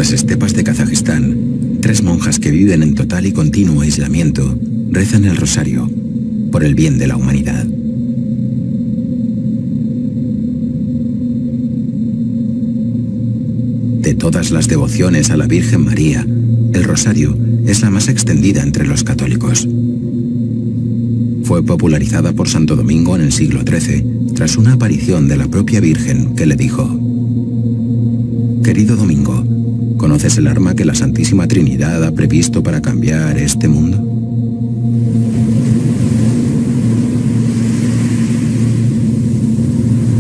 las estepas de Kazajistán, 3 monjas que viven en total y continuo aislamiento rezan el rosario por el bien de la humanidad. De todas las devociones a la Virgen María, el rosario es la más extendida entre los católicos. Fue popularizada por Santo Domingo en el siglo XIII, tras una aparición de la propia Virgen que le dijo: «Querido Domingo, ¿conoces el arma que la Santísima Trinidad ha previsto para cambiar este mundo?».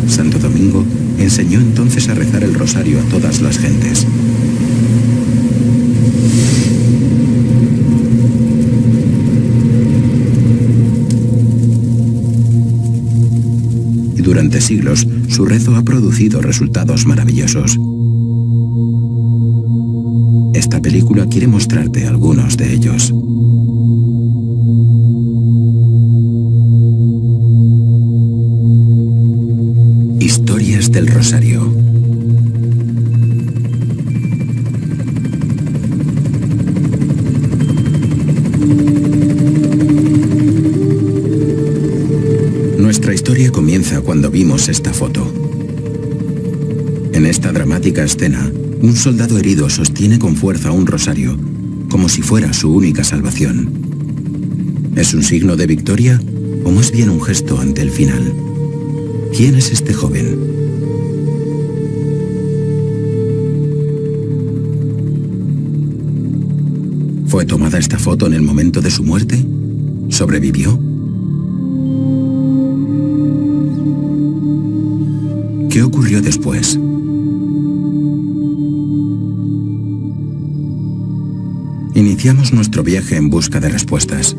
Santo Domingo enseñó entonces a rezar el rosario a todas las gentes. Y durante siglos, su rezo ha producido resultados maravillosos. Esta película quiere mostrarte algunos de ellos. Historias del Rosario. Nuestra historia comienza cuando vimos esta foto. En esta dramática escena, un soldado herido sostiene con fuerza un rosario, como si fuera su única salvación. ¿Es un signo de victoria o más bien un gesto ante el final? ¿Quién es este joven? ¿Fue tomada esta foto en el momento de su muerte? ¿Sobrevivió? ¿Qué ocurrió después? Iniciamos nuestro viaje en busca de respuestas.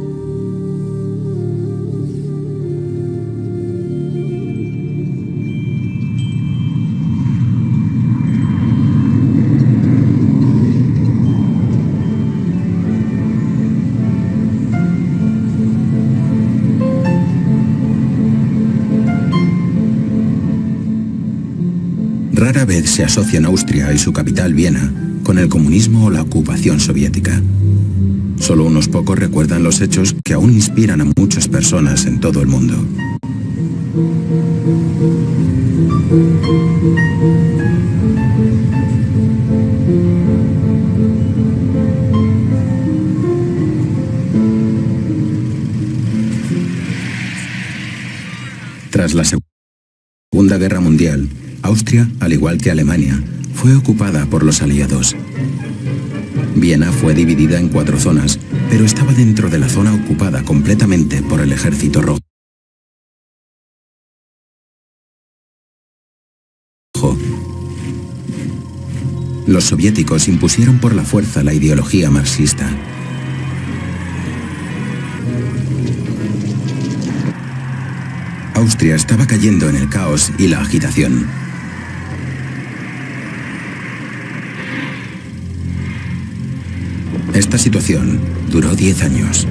Rara vez se asocian Austria y su capital, Viena, con el comunismo o la ocupación soviética. Solo unos pocos recuerdan los hechos que aún inspiran a muchas personas en todo el mundo. Tras la Segunda Guerra Mundial, Austria, al igual que Alemania, fue ocupada por los aliados. Viena fue dividida en 4 zonas, pero estaba dentro de la zona ocupada completamente por el Ejército Rojo. Los soviéticos impusieron por la fuerza la ideología marxista. Austria estaba cayendo en el caos y la agitación. Esta situación duró 10 años.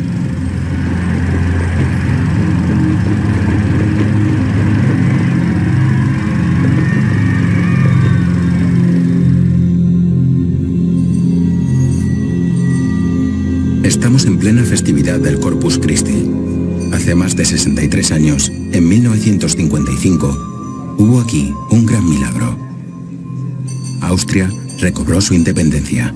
Estamos en plena festividad del Corpus Christi. Hace más de 63 años, en 1955, hubo aquí un gran milagro. Austria recobró su independencia.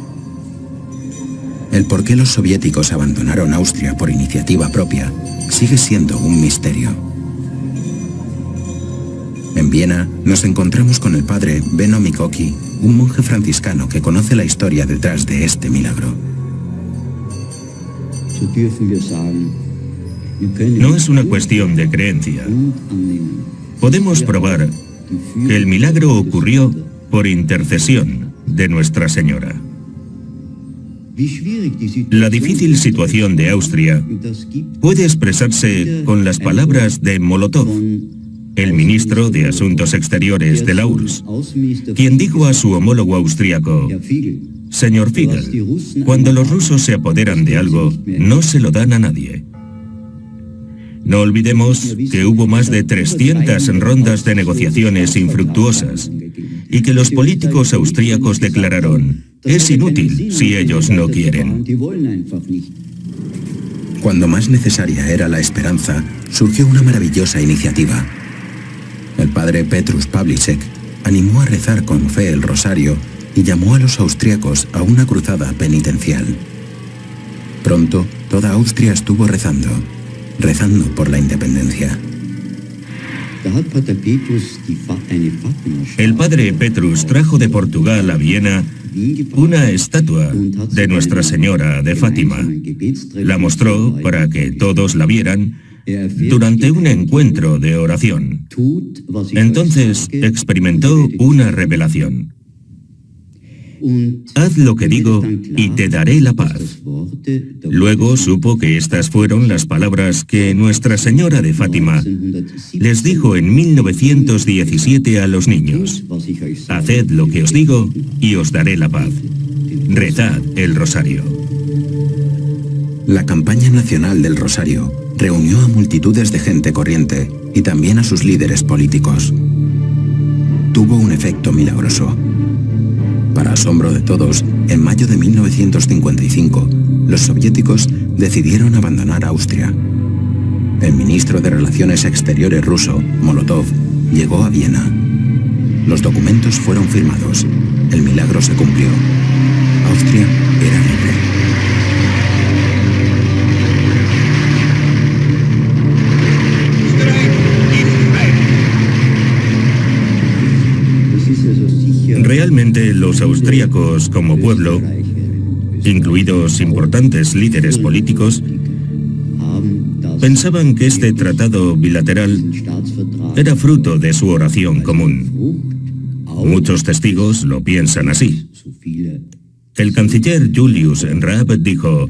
El por qué los soviéticos abandonaron Austria por iniciativa propia sigue siendo un misterio. En Viena nos encontramos con el padre Benno Mikoki, un monje franciscano que conoce la historia detrás de este milagro. No es una cuestión de creencia. Podemos probar que el milagro ocurrió por intercesión de Nuestra Señora. La difícil situación de Austria puede expresarse con las palabras de Molotov, el ministro de Asuntos Exteriores de la URSS, quien dijo a su homólogo austríaco: «Señor Figel, cuando los rusos se apoderan de algo, no se lo dan a nadie». No olvidemos que hubo más de 300 rondas de negociaciones infructuosas y que los políticos austríacos declararon: es inútil si ellos no quieren. Cuando más necesaria era la esperanza, surgió una maravillosa iniciativa. El padre Petrus Pavlicek animó a rezar con fe el rosario y llamó a los austríacos a una cruzada penitencial. Pronto, toda Austria estuvo rezando por la independencia. El padre Petrus trajo de Portugal a Viena una estatua de Nuestra Señora de Fátima. La mostró para que todos la vieran durante un encuentro de oración. Entonces experimentó una revelación. Haz lo que digo y te daré la paz. Luego supo que estas fueron las palabras que Nuestra Señora de Fátima les dijo en 1917 a los niños: haced lo que os digo y os daré la paz. Rezad el rosario. La campaña nacional del rosario reunió a multitudes de gente corriente y también a sus líderes políticos. Tuvo un efecto milagroso. Para asombro de todos, en mayo de 1955, los soviéticos decidieron abandonar Austria. El ministro de Relaciones Exteriores ruso, Molotov, llegó a Viena. Los documentos fueron firmados. El milagro se cumplió. Austria era libre. Realmente los austríacos como pueblo, incluidos importantes líderes políticos, pensaban que este tratado bilateral era fruto de su oración común. Muchos testigos lo piensan así. El canciller Julius Raab dijo: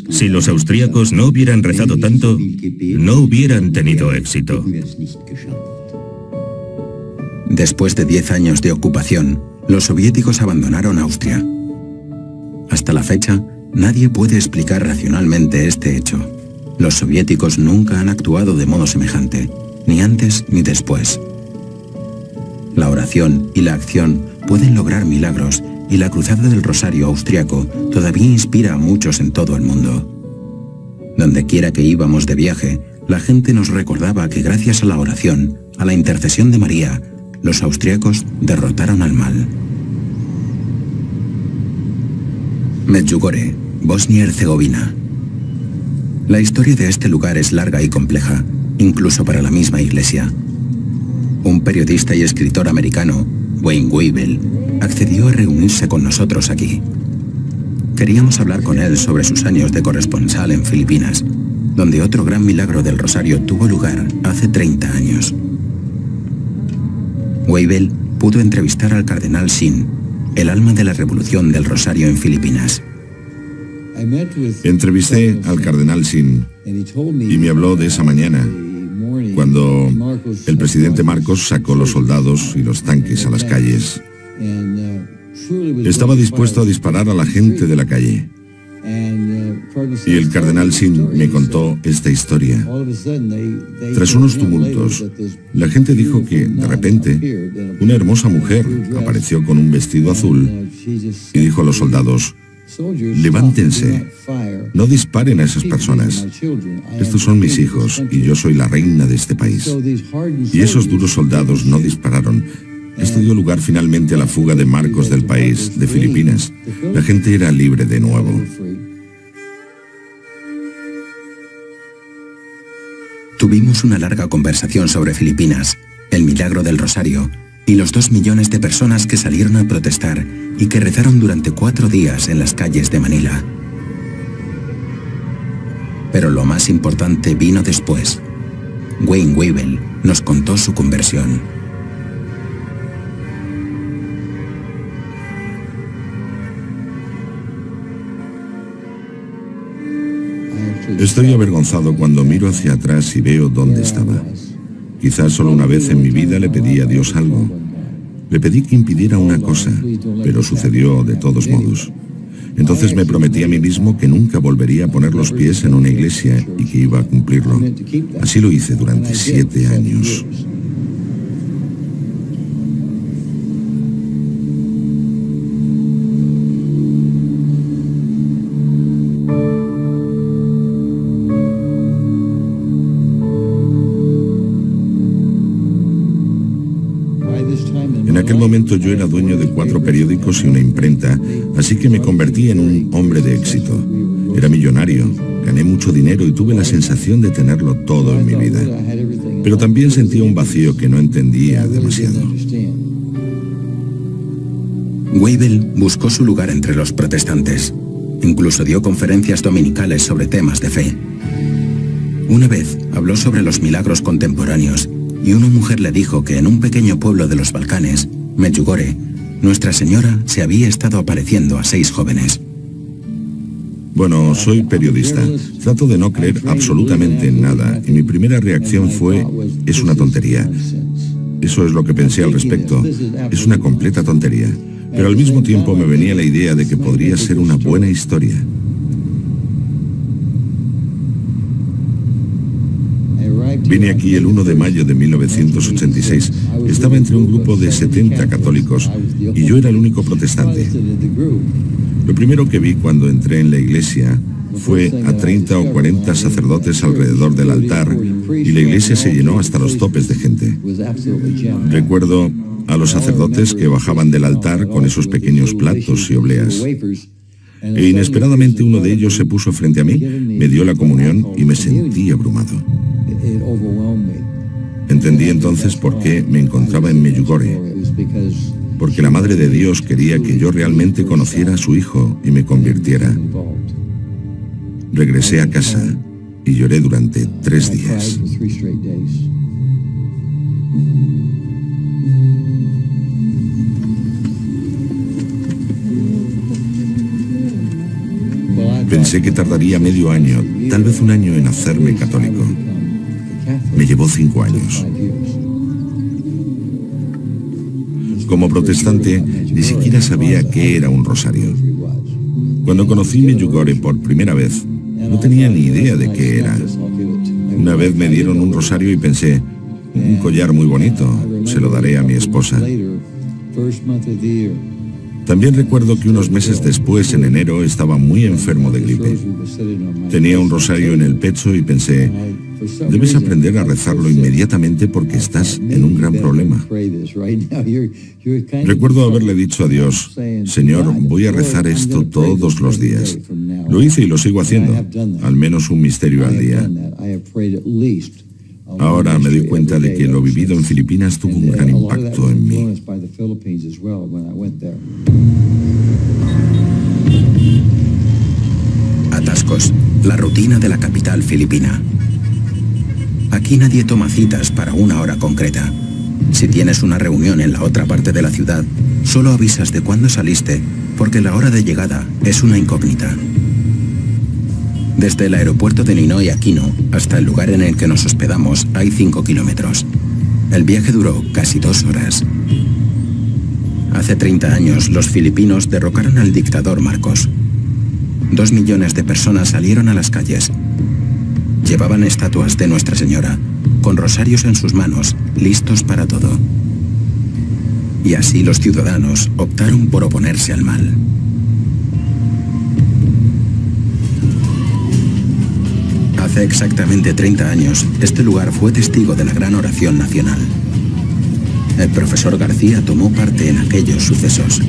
si los austríacos no hubieran rezado tanto, no hubieran tenido éxito. Después de 10 años de ocupación, los soviéticos abandonaron Austria. Hasta la fecha, nadie puede explicar racionalmente este hecho. Los soviéticos nunca han actuado de modo semejante, ni antes ni después. La oración y la acción pueden lograr milagros, y la Cruzada del Rosario austriaco todavía inspira a muchos en todo el mundo. Donde quiera que íbamos de viaje, la gente nos recordaba que gracias a la oración, a la intercesión de María, los austriacos derrotaron al mal. Medjugorje, Bosnia-Herzegovina. La historia de este lugar es larga y compleja, incluso para la misma iglesia. Un periodista y escritor americano, Wayne Weibel, accedió a reunirse con nosotros aquí. Queríamos hablar con él sobre sus años de corresponsal en Filipinas, donde otro gran milagro del Rosario tuvo lugar hace 30 años. Weibel pudo entrevistar al cardenal Sin, el alma de la revolución del Rosario en Filipinas. Entrevisté al cardenal Sin y me habló de esa mañana, cuando el presidente Marcos sacó los soldados y los tanques a las calles. Estaba dispuesto a disparar a la gente de la calle. Y el cardenal Sin me contó esta historia. Tras unos tumultos, la gente dijo que, de repente, una hermosa mujer apareció con un vestido azul y dijo a los soldados: levántense, no disparen a esas personas. Estos son mis hijos y yo soy la reina de este país. Y esos duros soldados no dispararon. Esto dio lugar finalmente a la fuga de Marcos del país, de Filipinas. La gente era libre de nuevo. Tuvimos una larga conversación sobre Filipinas, el milagro del Rosario y los 2 millones de personas que salieron a protestar y que rezaron durante 4 días en las calles de Manila. Pero lo más importante vino después. Wayne Weibel nos contó su conversión. Estoy avergonzado cuando miro hacia atrás y veo dónde estaba. Quizás solo una vez en mi vida le pedí a Dios algo. Le pedí que impidiera una cosa, pero sucedió de todos modos. Entonces me prometí a mí mismo que nunca volvería a poner los pies en una iglesia y que iba a cumplirlo. Así lo hice durante 7 años. En aquel momento yo era dueño de 4 periódicos y una imprenta, así que me convertí en un hombre de éxito. Era millonario, gané mucho dinero y tuve la sensación de tenerlo todo en mi vida. Pero también sentía un vacío que no entendía demasiado. Weibel buscó su lugar entre los protestantes. Incluso dio conferencias dominicales sobre temas de fe. Una vez habló sobre los milagros contemporáneos y una mujer le dijo que en un pequeño pueblo de los Balcanes, Medjugorje, Nuestra Señora se había estado apareciendo a 6 jóvenes. Bueno, soy periodista. Trato de no creer absolutamente en nada y mi primera reacción fue, es una tontería. Eso es lo que pensé al respecto. Es una completa tontería. Pero al mismo tiempo me venía la idea de que podría ser una buena historia. Vine aquí el 1 de mayo de 1986. Estaba entre un grupo de 70 católicos y yo era el único protestante. Lo primero que vi cuando entré en la iglesia fue a 30 o 40 sacerdotes alrededor del altar y la iglesia se llenó hasta los topes de gente. Recuerdo a los sacerdotes que bajaban del altar con esos pequeños platos y obleas. E inesperadamente uno de ellos se puso frente a mí, me dio la comunión y me sentí abrumado. Entendí entonces por qué me encontraba en Medjugorje. Porque la Madre de Dios quería que yo realmente conociera a su Hijo y me convirtiera. Regresé a casa y lloré durante 3 días. Pensé que tardaría medio año, tal vez 1 año en hacerme católico. Me llevó 5 años. Como protestante, ni siquiera sabía qué era un rosario. Cuando conocí Medjugorje por primera vez, no tenía ni idea de qué era. Una vez me dieron un rosario y pensé, un collar muy bonito, se lo daré a mi esposa. También recuerdo que unos meses después, en enero, estaba muy enfermo de gripe. Tenía un rosario en el pecho y pensé, debes aprender a rezarlo inmediatamente porque estás en un gran problema. Recuerdo haberle dicho a Dios, Señor, voy a rezar esto todos los días. Lo hice y lo sigo haciendo, al menos un misterio al día. Ahora me doy cuenta de que lo vivido en Filipinas tuvo un gran impacto en mí. Atascos, la rutina de la capital filipina. Aquí nadie toma citas para una hora concreta. Si tienes una reunión en la otra parte de la ciudad, solo avisas de cuándo saliste, porque la hora de llegada es una incógnita. Desde el aeropuerto de Ninoy Aquino hasta el lugar en el que nos hospedamos hay 5 kilómetros. El viaje duró casi 2 horas. Hace 30 años los filipinos derrocaron al dictador Marcos. 2 millones de personas salieron a las calles. Llevaban estatuas de Nuestra Señora, con rosarios en sus manos, listos para todo. Y así los ciudadanos optaron por oponerse al mal. Hace exactamente 30 años, este lugar fue testigo de la gran oración nacional. El profesor García tomó parte en aquellos sucesos.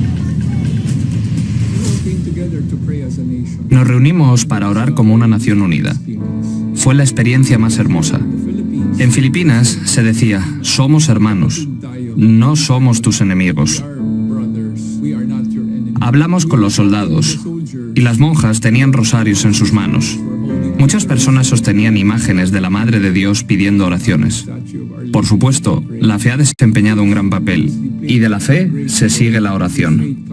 Nos reunimos para orar como una nación unida. Fue la experiencia más hermosa. En Filipinas se decía, somos hermanos, no somos tus enemigos. Hablamos con los soldados y las monjas tenían rosarios en sus manos. Muchas personas sostenían imágenes de la Madre de Dios pidiendo oraciones. Por supuesto, la fe ha desempeñado un gran papel y de la fe se sigue la oración.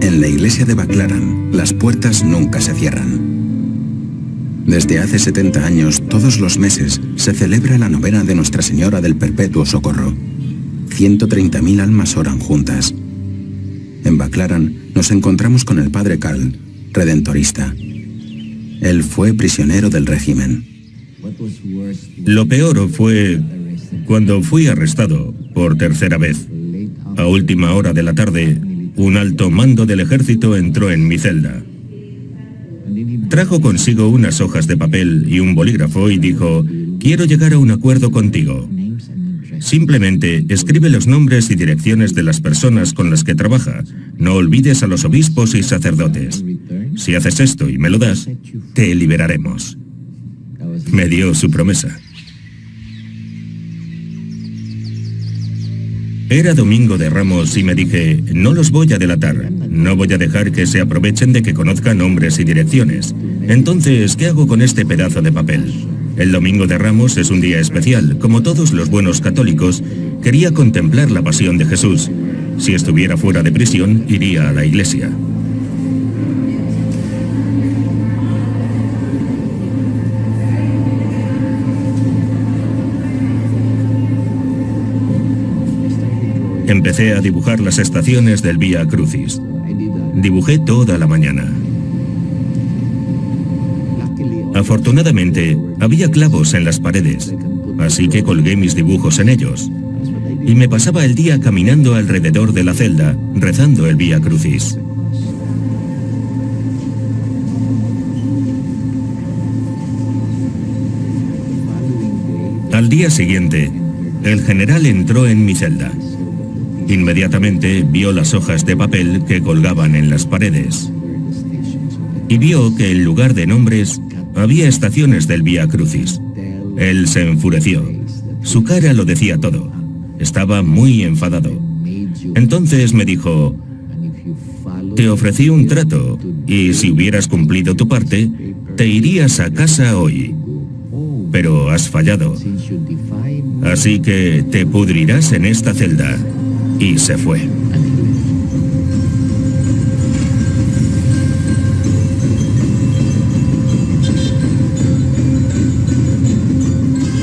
En la iglesia de Baclaran, las puertas nunca se cierran. Desde hace 70 años, todos los meses, se celebra la novena de Nuestra Señora del Perpetuo Socorro. 130.000 almas oran juntas. En Baclaran nos encontramos con el padre Karl, redentorista. Él fue prisionero del régimen. Lo peor fue cuando fui arrestado por tercera vez. A última hora de la tarde, un alto mando del ejército entró en mi celda. Trajo consigo unas hojas de papel y un bolígrafo y dijo: quiero llegar a un acuerdo contigo. Simplemente escribe los nombres y direcciones de las personas con las que trabaja. No olvides a los obispos y sacerdotes. Si haces esto y me lo das, te liberaremos. Me dio su promesa. Era Domingo de Ramos y me dije: no los voy a delatar, no voy a dejar que se aprovechen de que conozcan nombres y direcciones. Entonces, ¿qué hago con este pedazo de papel? El Domingo de Ramos es un día especial. Como todos los buenos católicos, quería contemplar la pasión de Jesús. Si estuviera fuera de prisión, iría a la iglesia. Empecé a dibujar las estaciones del Vía Crucis. Dibujé toda la mañana. Afortunadamente, había clavos en las paredes, así que colgué mis dibujos en ellos. Y me pasaba el día caminando alrededor de la celda, rezando el Vía Crucis. Al día siguiente, el general entró en mi celda. Inmediatamente vio las hojas de papel que colgaban en las paredes. Y vio que en lugar de nombres, había estaciones del Vía Crucis. Él se enfureció. Su cara lo decía todo. Estaba muy enfadado. Entonces me dijo: te ofrecí un trato, y si hubieras cumplido tu parte, te irías a casa hoy. Pero has fallado. Así que te pudrirás en esta celda. Y se fue.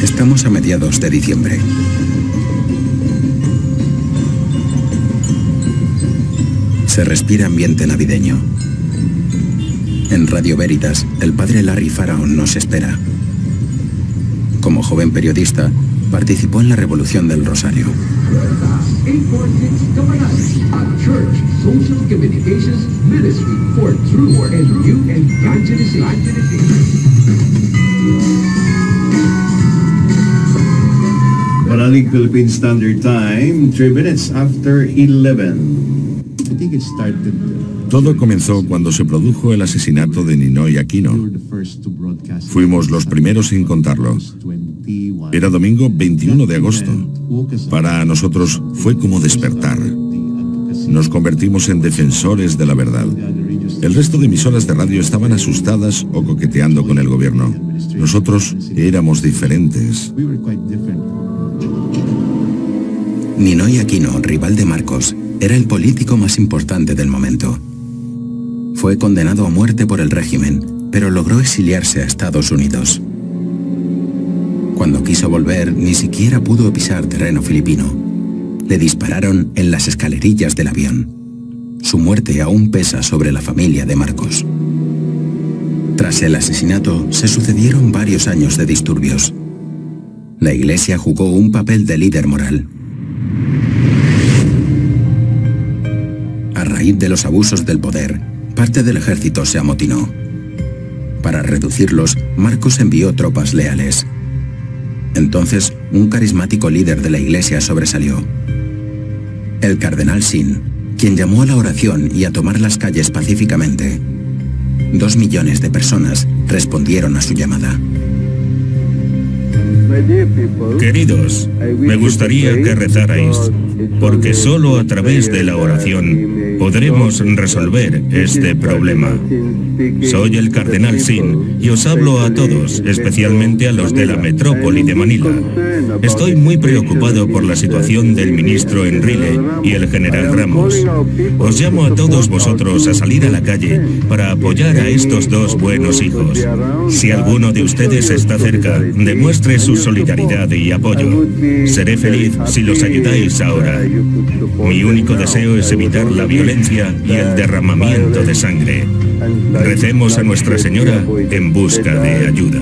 Estamos a mediados de diciembre. Se respira ambiente navideño. En Radio Veritas, el padre Larry Faraon nos espera. Como joven periodista, participó en la Revolución del Rosario. 846 a Church Social Communications Ministry for True and New Evangelization. Manalig Philippine Standard Time, 3 minutes after 11. I think it started. Todo comenzó cuando se produjo el asesinato de Ninoy Aquino. Fuimos los primeros en contarlo. Era domingo 21 de agosto. Para nosotros fue como despertar. Nos convertimos en defensores de la verdad. El resto de emisoras de radio estaban asustadas o coqueteando con el gobierno. Nosotros éramos diferentes. Ninoy Aquino, rival de Marcos, era el político más importante del momento. Fue condenado a muerte por el régimen, pero logró exiliarse a Estados Unidos. Cuando quiso volver, ni siquiera pudo pisar terreno filipino. Le dispararon en las escalerillas del avión. Su muerte aún pesa sobre la familia de Marcos. Tras el asesinato, se sucedieron varios años de disturbios. La Iglesia jugó un papel de líder moral. A raíz de los abusos del poder, parte del ejército se amotinó. Para reducirlos, Marcos envió tropas leales. Entonces, un carismático líder de la Iglesia sobresalió. El cardenal Sin, quien llamó a la oración y a tomar las calles pacíficamente. 2 millones de personas respondieron a su llamada. Queridos, me gustaría que rezarais, porque solo a través de la oración podremos resolver este problema. Soy el cardenal Sin y os hablo a todos, especialmente a los de la metrópoli de Manila. Estoy muy preocupado por la situación del ministro Enrile y el general Ramos. Os llamo a todos vosotros a salir a la calle para apoyar a estos dos buenos hijos. Si alguno de ustedes está cerca, demuestre su solidaridad y apoyo. Seré feliz si los ayudáis ahora. Mi único deseo es evitar la violencia y el derramamiento de sangre. Recemos a Nuestra Señora en busca de ayuda.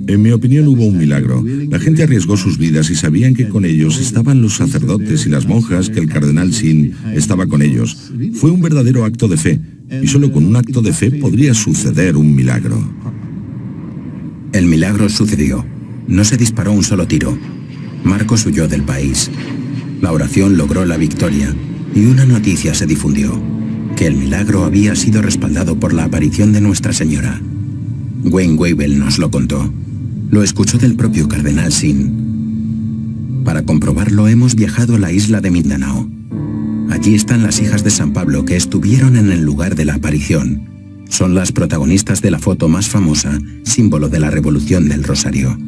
En mi opinión hubo un milagro. La gente arriesgó sus vidas y sabían que con ellos estaban los sacerdotes y las monjas, que el cardenal Sin estaba con ellos. Fue un verdadero acto de fe, y solo con un acto de fe podría suceder un milagro. El milagro sucedió. No se disparó un solo tiro. Marcos huyó del país. La oración logró la victoria y una noticia se difundió, que el milagro había sido respaldado por la aparición de Nuestra Señora. Wayne Weibel nos lo contó. Lo escuchó del propio cardenal Sin. Para comprobarlo hemos viajado a la isla de Mindanao. Allí están las hijas de San Pablo que estuvieron en el lugar de la aparición. Son las protagonistas de la foto más famosa, símbolo de la Revolución del Rosario.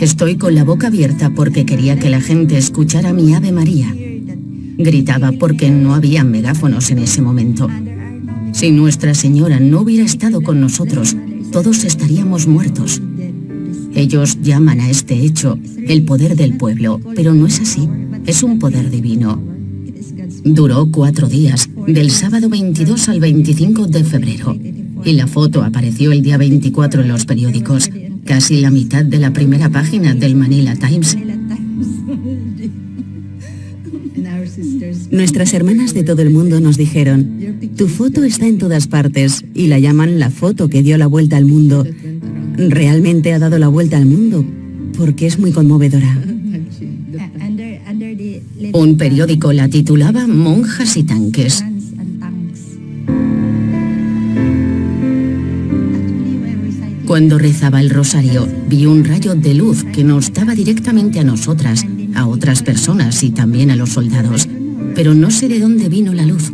Estoy con la boca abierta porque quería que la gente escuchara mi Ave María. Gritaba porque no había megáfonos en ese momento. Si Nuestra Señora no hubiera estado con nosotros, todos estaríamos muertos. Ellos llaman a este hecho el poder del pueblo, pero no es así. Es un poder divino. Duró 4 días, del sábado 22 al 25 de febrero. Y la foto apareció el día 24 en los periódicos, casi la mitad de la primera página del Manila Times. Nuestras hermanas de todo el mundo nos dijeron: tu foto está en todas partes, y la llaman la foto que dio la vuelta al mundo. Realmente ha dado la vuelta al mundo, porque es muy conmovedora. Un periódico la titulaba Monjas y tanques. Cuando rezaba el rosario, vi un rayo de luz que nos daba directamente a nosotras, a otras personas y también a los soldados. Pero no sé de dónde vino la luz.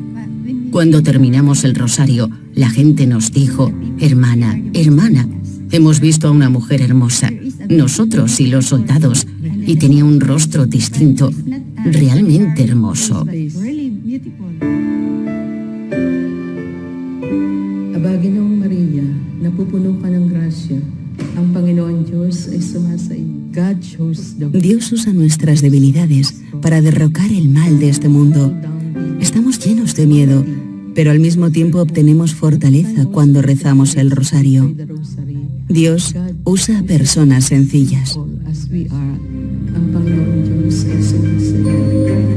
Cuando terminamos el rosario, la gente nos dijo: hermana, hermana, hemos visto a una mujer hermosa, nosotros y los soldados, y tenía un rostro distinto, realmente hermoso. Aba, Ginoong Maria, napupuno ka ng grasya. Ang Panginoon Diyos ay sumasaiyo. God chose the... Dios usa nuestras debilidades para derrocar el mal de este mundo. Estamos llenos de miedo, pero al mismo tiempo obtenemos fortaleza cuando rezamos el rosario. Dios usa a personas sencillas. Ang Panginoon Diyos ay sumasaiyo.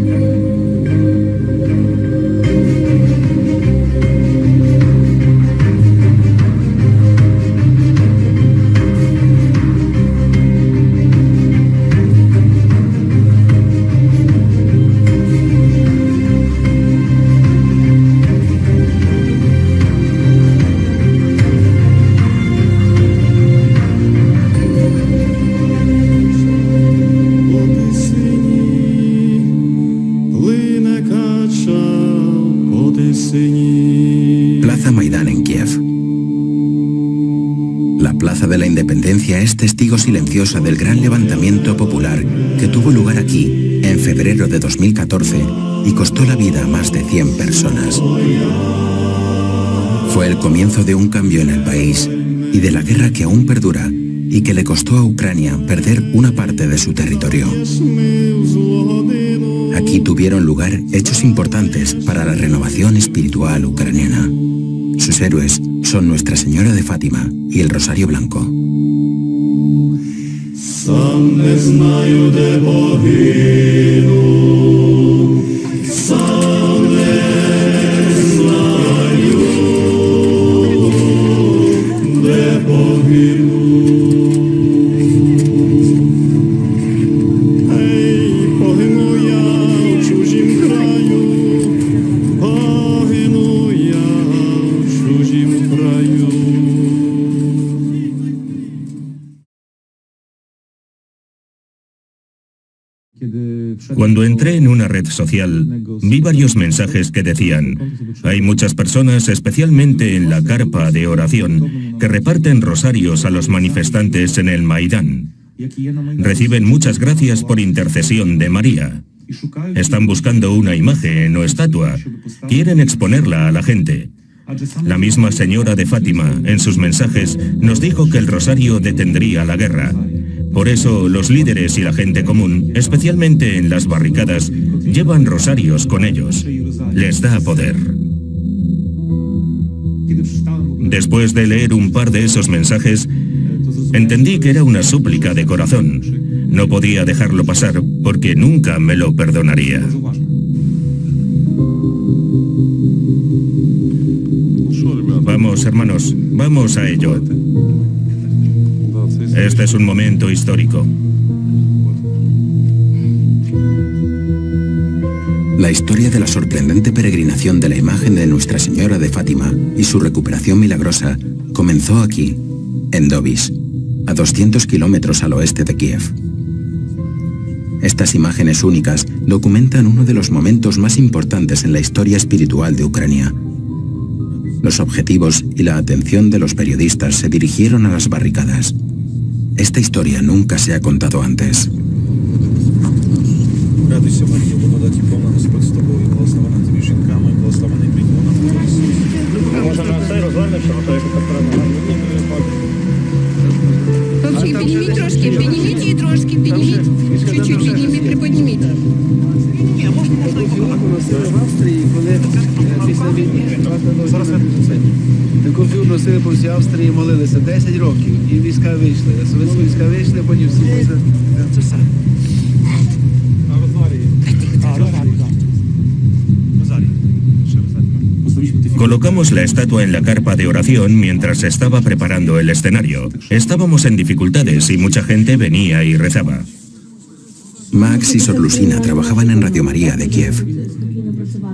Plaza Maidán en Kiev. La Plaza de la Independencia es testigo silenciosa del gran levantamiento popular que tuvo lugar aquí en febrero de 2014 y costó la vida a más de 100 personas. Fue el comienzo de un cambio en el país y de la guerra que aún perdura y que le costó a Ucrania perder una parte de su territorio. Aquí tuvieron lugar hechos importantes para la renovación espiritual ucraniana. Sus héroes son Nuestra Señora de Fátima y el Rosario Blanco. Cuando entré en una red social, vi varios mensajes que decían: hay muchas personas, especialmente en la carpa de oración, que reparten rosarios a los manifestantes en el Maidán. Reciben muchas gracias por intercesión de María. Están buscando una imagen o estatua. Quieren exponerla a la gente. La misma señora de Fátima, en sus mensajes, nos dijo que el rosario detendría la guerra. Por eso, los líderes y la gente común, especialmente en las barricadas, llevan rosarios con ellos. Les da poder. Después de leer un par de esos mensajes, entendí que era una súplica de corazón. No podía dejarlo pasar porque nunca me lo perdonaría. Vamos, hermanos, vamos a ello. Este es un momento histórico. La historia de la sorprendente peregrinación de la imagen de Nuestra Señora de Fátima y su recuperación milagrosa comenzó aquí, en Dobis, a 200 kilómetros al oeste de Kiev. Estas imágenes únicas documentan uno de los momentos más importantes en la historia espiritual de Ucrania. Los objetivos y la atención de los periodistas se dirigieron a las barricadas. Esta historia nunca se ha contado antes. Підніміть трошки, підніміть її трошки, підніміть. Чуть-чуть підніміть, приподніміть. В Австрії, коли після війни таку фігуру носили по всій Австрії, молилися 10 років, і війська вийшли. Совєтські війська вийшли, потім всі це все. Colocamos la estatua en la carpa de oración mientras se estaba preparando el escenario. Estábamos en dificultades y mucha gente venía y rezaba. Max y Sor Lucina trabajaban en Radio María de Kiev.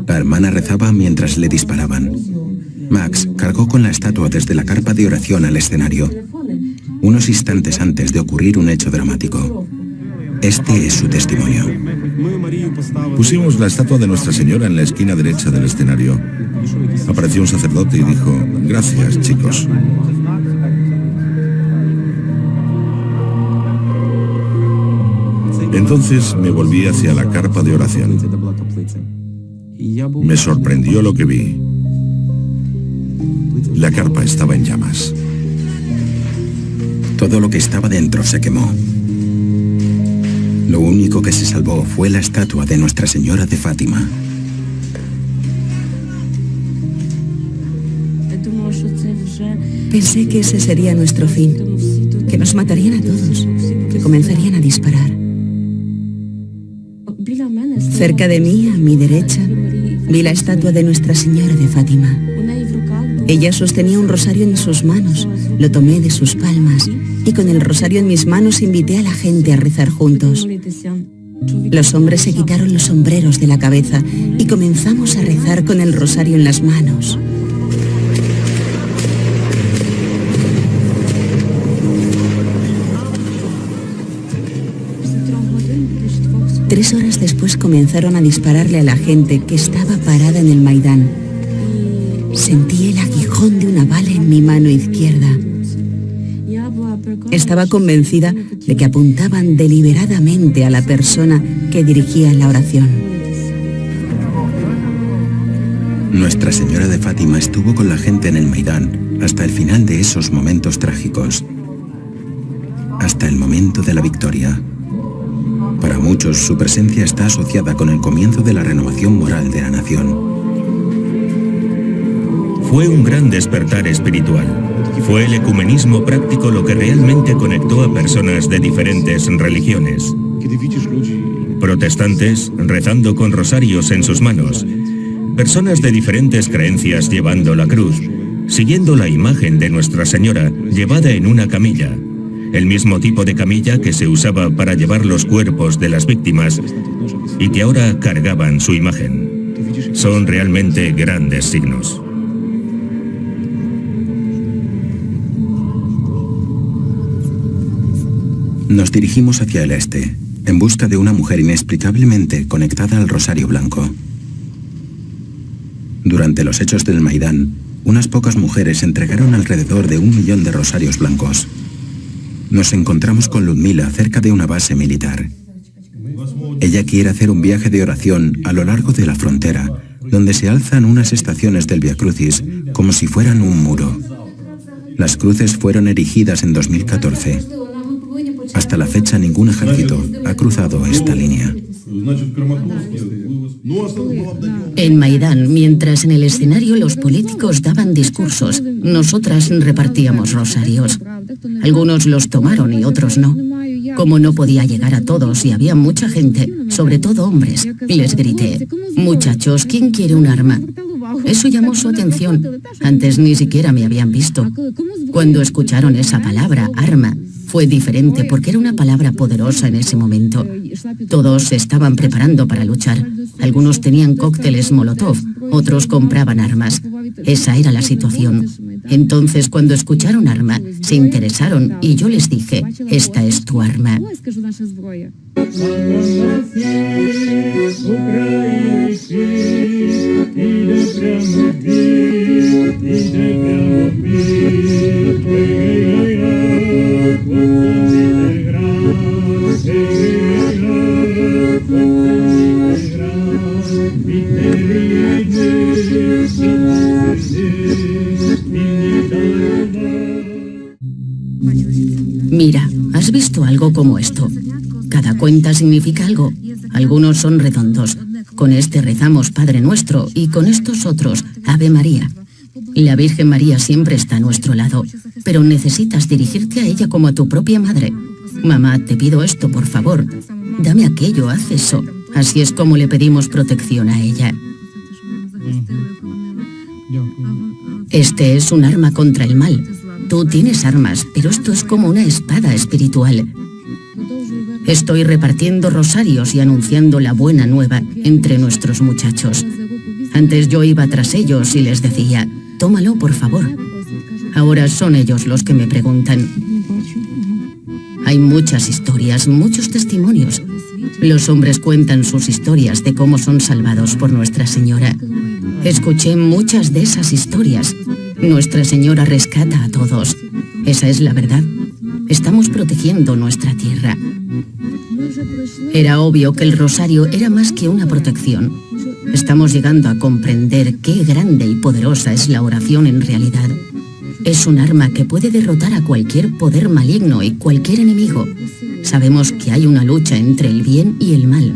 La hermana rezaba mientras le disparaban. Max cargó con la estatua desde la carpa de oración al escenario, unos instantes antes de ocurrir un hecho dramático. Este es su testimonio. Pusimos la estatua de Nuestra Señora en la esquina derecha del escenario. Apareció un sacerdote y dijo: gracias, chicos. Entonces me volví hacia la carpa de oración. Me sorprendió lo que vi. La carpa estaba en llamas. Todo lo que estaba dentro se quemó. Lo único que se salvó fue la estatua de Nuestra Señora de Fátima. Pensé que ese sería nuestro fin, que nos matarían a todos, que comenzarían a disparar. Cerca de mí, a mi derecha, vi la estatua de Nuestra Señora de Fátima. Ella sostenía un rosario en sus manos, lo tomé de sus palmas y con el rosario en mis manos invité a la gente a rezar juntos. Los hombres se quitaron los sombreros de la cabeza y comenzamos a rezar con el rosario en las manos. Tres horas después comenzaron a dispararle a la gente que estaba parada en el Maidán. Sentí el aguijón de una bala en mi mano izquierda. Estaba convencida de que apuntaban deliberadamente a la persona que dirigía la oración. Nuestra Señora de Fátima estuvo con la gente en el Maidán hasta el final de esos momentos trágicos, hasta el momento de la victoria. Para muchos, su presencia está asociada con el comienzo de la renovación moral de la nación. Fue un gran despertar espiritual. Fue el ecumenismo práctico lo que realmente conectó a personas de diferentes religiones. Protestantes rezando con rosarios en sus manos. Personas de diferentes creencias llevando la cruz, siguiendo la imagen de Nuestra Señora llevada en una camilla. El mismo tipo de camilla que se usaba para llevar los cuerpos de las víctimas y que ahora cargaban su imagen. Son realmente grandes signos. Nos dirigimos hacia el este, en busca de una mujer inexplicablemente conectada al Rosario Blanco. Durante los hechos del Maidán, unas pocas mujeres entregaron alrededor de 1 millón de rosarios blancos. Nos encontramos con Ludmila cerca de una base militar. Ella quiere hacer un viaje de oración a lo largo de la frontera, donde se alzan unas estaciones del Via Crucis como si fueran un muro. Las cruces fueron erigidas en 2014. Hasta la fecha ningún ejército ha cruzado esta línea. En Maidán, mientras en el escenario los políticos daban discursos, nosotras repartíamos rosarios. Algunos los tomaron y otros no. Como no podía llegar a todos y había mucha gente, sobre todo hombres, les grité: muchachos, ¿quién quiere un arma? Eso llamó su atención. Antes ni siquiera me habían visto. Cuando escucharon esa palabra, arma, fue diferente porque era una palabra poderosa en ese momento. Todos se estaban preparando para luchar. Algunos tenían cócteles Molotov, otros compraban armas. Esa era la situación. Entonces, cuando escucharon arma, se interesaron y yo les dije: esta es tu arma. Mira, ¿has visto algo como esto? Cada cuenta significa algo. Algunos son redondos. Con este rezamos Padre Nuestro y con estos otros Ave María. La Virgen María siempre está a nuestro lado, pero necesitas dirigirte a ella como a tu propia madre. Mamá, te pido esto, por favor. Dame aquello, haz eso. Así es como le pedimos protección a ella. Este es un arma contra el mal. Tú tienes armas, pero esto es como una espada espiritual. Estoy repartiendo rosarios y anunciando la buena nueva entre nuestros muchachos. Antes yo iba tras ellos y les decía: tómalo, por favor. Ahora son ellos los que me preguntan. Hay muchas historias, muchos testimonios. Los hombres cuentan sus historias de cómo son salvados por Nuestra Señora. Escuché muchas de esas historias. Nuestra Señora rescata a todos. Esa es la verdad. Estamos protegiendo nuestra tierra. Era obvio que el rosario era más que una protección. Estamos llegando a comprender qué grande y poderosa es la oración en realidad. Es un arma que puede derrotar a cualquier poder maligno y cualquier enemigo. Sabemos que hay una lucha entre el bien y el mal.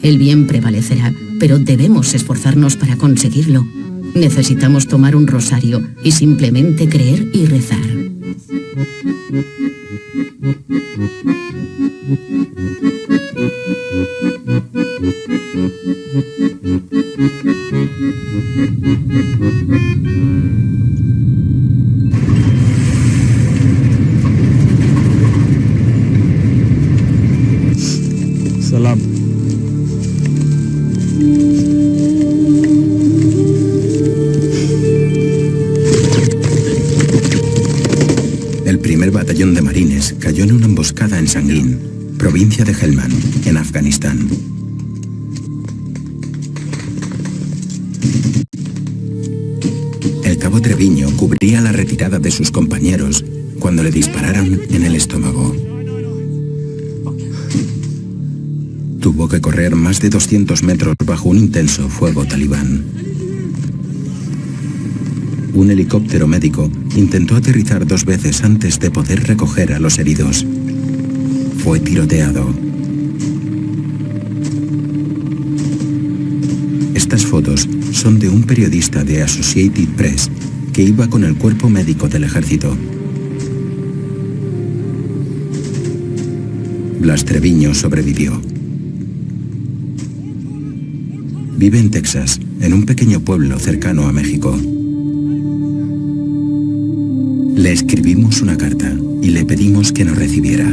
El bien prevalecerá, pero debemos esforzarnos para conseguirlo. Necesitamos tomar un rosario y simplemente creer y rezar. Salam. El primer batallón de marines cayó en una emboscada en Sangin, provincia de Helmand, en Afganistán. El cabo Treviño cubría la retirada de sus compañeros cuando le dispararon en el estómago. Tuvo que correr más de 200 metros bajo un intenso fuego talibán. Un helicóptero médico intentó aterrizar 2 veces antes de poder recoger a los heridos. Fue tiroteado. Estas fotos son de un periodista de Associated Press que iba con el cuerpo médico del ejército. Blas Treviño sobrevivió. Vive en Texas, en un pequeño pueblo cercano a México. Le escribimos una carta y le pedimos que nos recibiera.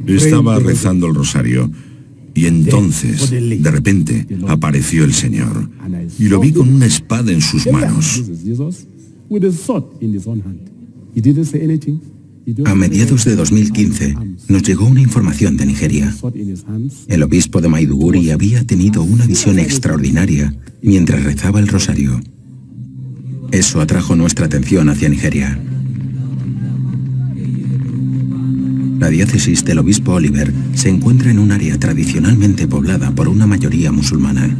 Estaba rezando el rosario Y entonces, de repente, apareció el Señor. Y lo vi con una espada en sus manos. A mediados de 2015 nos llegó una información de Nigeria. El obispo de Maiduguri había tenido una visión extraordinaria mientras rezaba el rosario. Eso atrajo nuestra atención hacia Nigeria. La diócesis del obispo Oliver se encuentra en un área tradicionalmente poblada por una mayoría musulmana.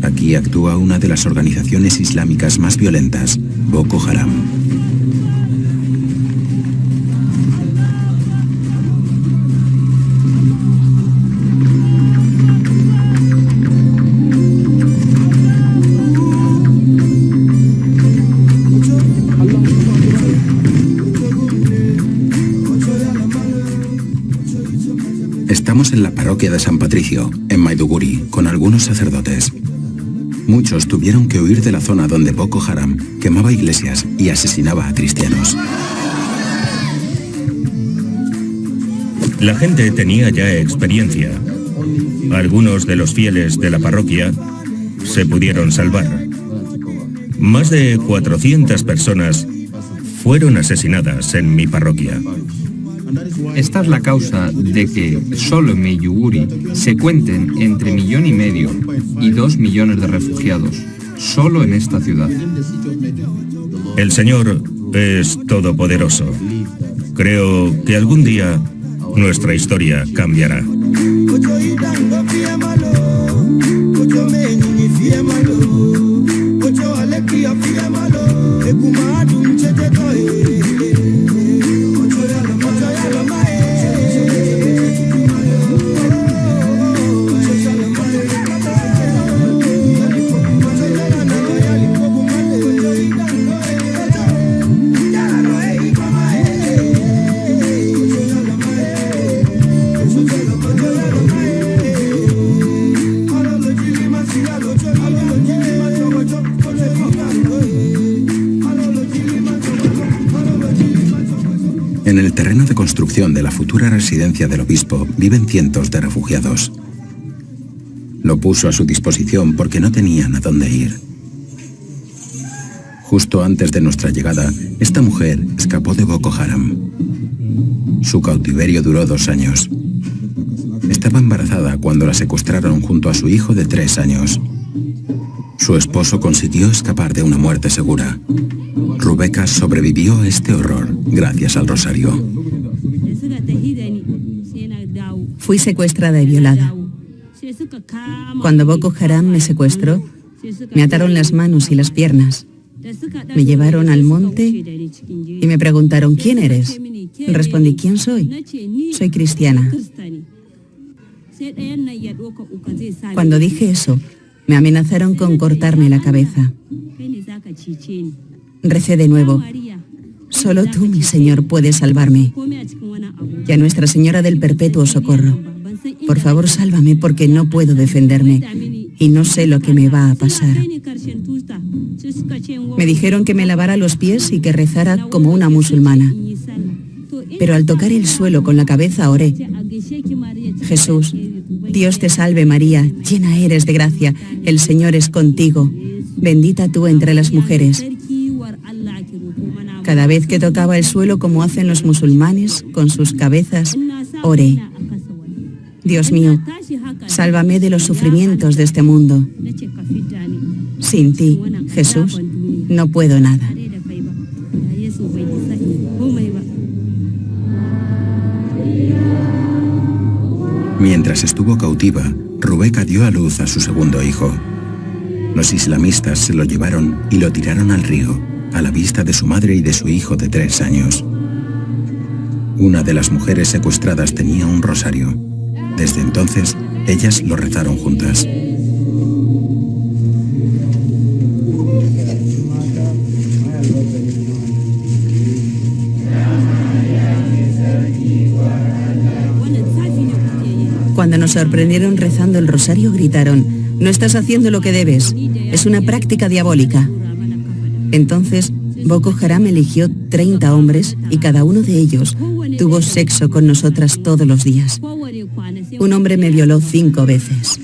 Aquí actúa una de las organizaciones islámicas más violentas, Boko Haram. Estamos en la parroquia de San Patricio, en Maiduguri, con algunos sacerdotes. Muchos tuvieron que huir de la zona donde Boko Haram quemaba iglesias y asesinaba a cristianos. La gente tenía ya experiencia. Algunos de los fieles de la parroquia se pudieron salvar. Más de 400 personas fueron asesinadas en mi parroquia. Esta es la causa de que solo en Maiduguri se cuenten entre 1,5 millones y 2 millones de refugiados, solo en esta ciudad. El Señor es todopoderoso. Creo que algún día nuestra historia cambiará. En el terreno de construcción de la futura residencia del obispo viven cientos de refugiados. Lo puso a su disposición porque no tenían a dónde ir. Justo antes de nuestra llegada, esta mujer escapó de Boko Haram. Su cautiverio duró 2 años. Estaba embarazada cuando la secuestraron junto a su hijo de 3 años. Su esposo consiguió escapar de una muerte segura. Rebeca sobrevivió a este horror gracias al rosario. Fui secuestrada y violada. Cuando Boko Haram me secuestró, me ataron las manos y las piernas. Me llevaron al monte y me preguntaron, ¿quién eres? Respondí, ¿quién soy? Soy cristiana. Cuando dije eso, me amenazaron con cortarme la cabeza. Recé de nuevo, solo tú, mi Señor, puedes salvarme. Y a Nuestra Señora del Perpetuo Socorro, por favor, sálvame porque no puedo defenderme y no sé lo que me va a pasar. Me dijeron que me lavara los pies y que rezara como una musulmana. Pero al tocar el suelo con la cabeza oré, Jesús, Dios te salve María, llena eres de gracia, el Señor es contigo, bendita tú entre las mujeres. Cada vez que tocaba el suelo como hacen los musulmanes con sus cabezas, oré. Dios mío, sálvame de los sufrimientos de este mundo. Sin ti, Jesús, no puedo nada. Mientras estuvo cautiva, Rebeca dio a luz a su segundo hijo. Los islamistas se lo llevaron y lo tiraron al río, a la vista de su madre y de su hijo de 3 años. Una de las mujeres secuestradas tenía un rosario. Desde entonces, ellas lo rezaron juntas. Cuando nos sorprendieron rezando el rosario, gritaron, no estás haciendo lo que debes, es una práctica diabólica. Entonces, Boko Haram eligió 30 hombres y cada uno de ellos tuvo sexo con nosotras todos los días. Un hombre me violó 5 veces.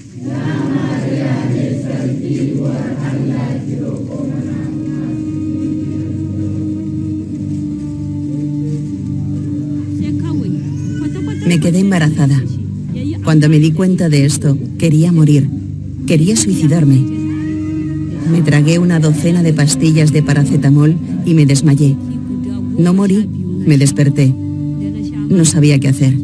Me quedé embarazada. Cuando me di cuenta de esto, quería morir. Quería suicidarme. Me tragué una docena de pastillas de paracetamol y me desmayé. No morí, me desperté. No sabía qué hacer.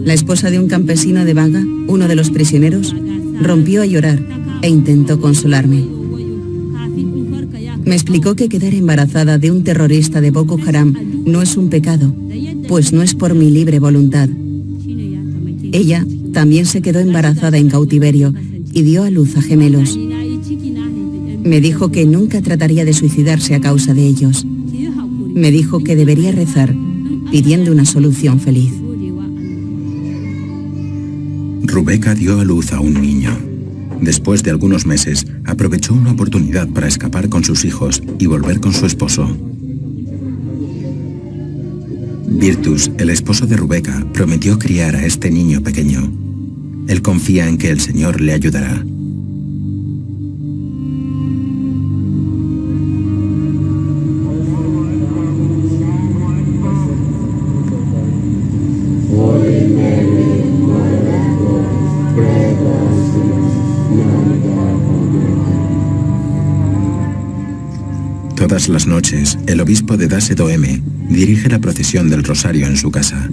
La esposa de un campesino de Baga, uno de los prisioneros, rompió a llorar e intentó consolarme. Me explicó que quedar embarazada de un terrorista de Boko Haram no es un pecado, pues no es por mi libre voluntad. Ella también se quedó embarazada en cautiverio y dio a luz a gemelos. Me dijo que nunca trataría de suicidarse a causa de ellos. Me dijo que debería rezar, pidiendo una solución feliz. Rubeka dio a luz a un niño. Después de algunos meses, aprovechó una oportunidad para escapar con sus hijos y volver con su esposo. Virtus, el esposo de Rubeka, prometió criar a este niño pequeño. Él confía en que el Señor le ayudará. Todas las noches, el obispo de Dasedoeme dirige la procesión del Rosario en su casa.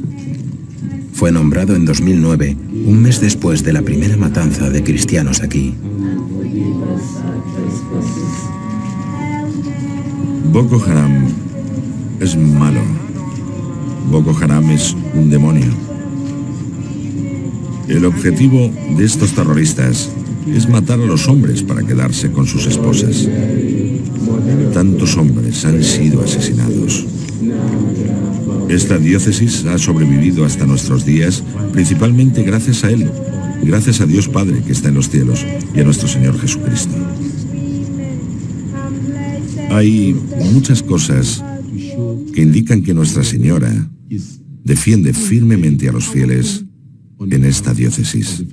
Fue nombrado en 2009, un mes después de la primera matanza de cristianos aquí. Boko Haram es malo. Boko Haram es un demonio. El objetivo de estos terroristas es matar a los hombres para quedarse con sus esposas. Tantos hombres han sido asesinados. Esta diócesis ha sobrevivido hasta nuestros días, principalmente gracias a Él, gracias a Dios Padre que está en los cielos y a nuestro Señor Jesucristo. Hay muchas cosas que indican que Nuestra Señora defiende firmemente a los fieles en esta diócesis.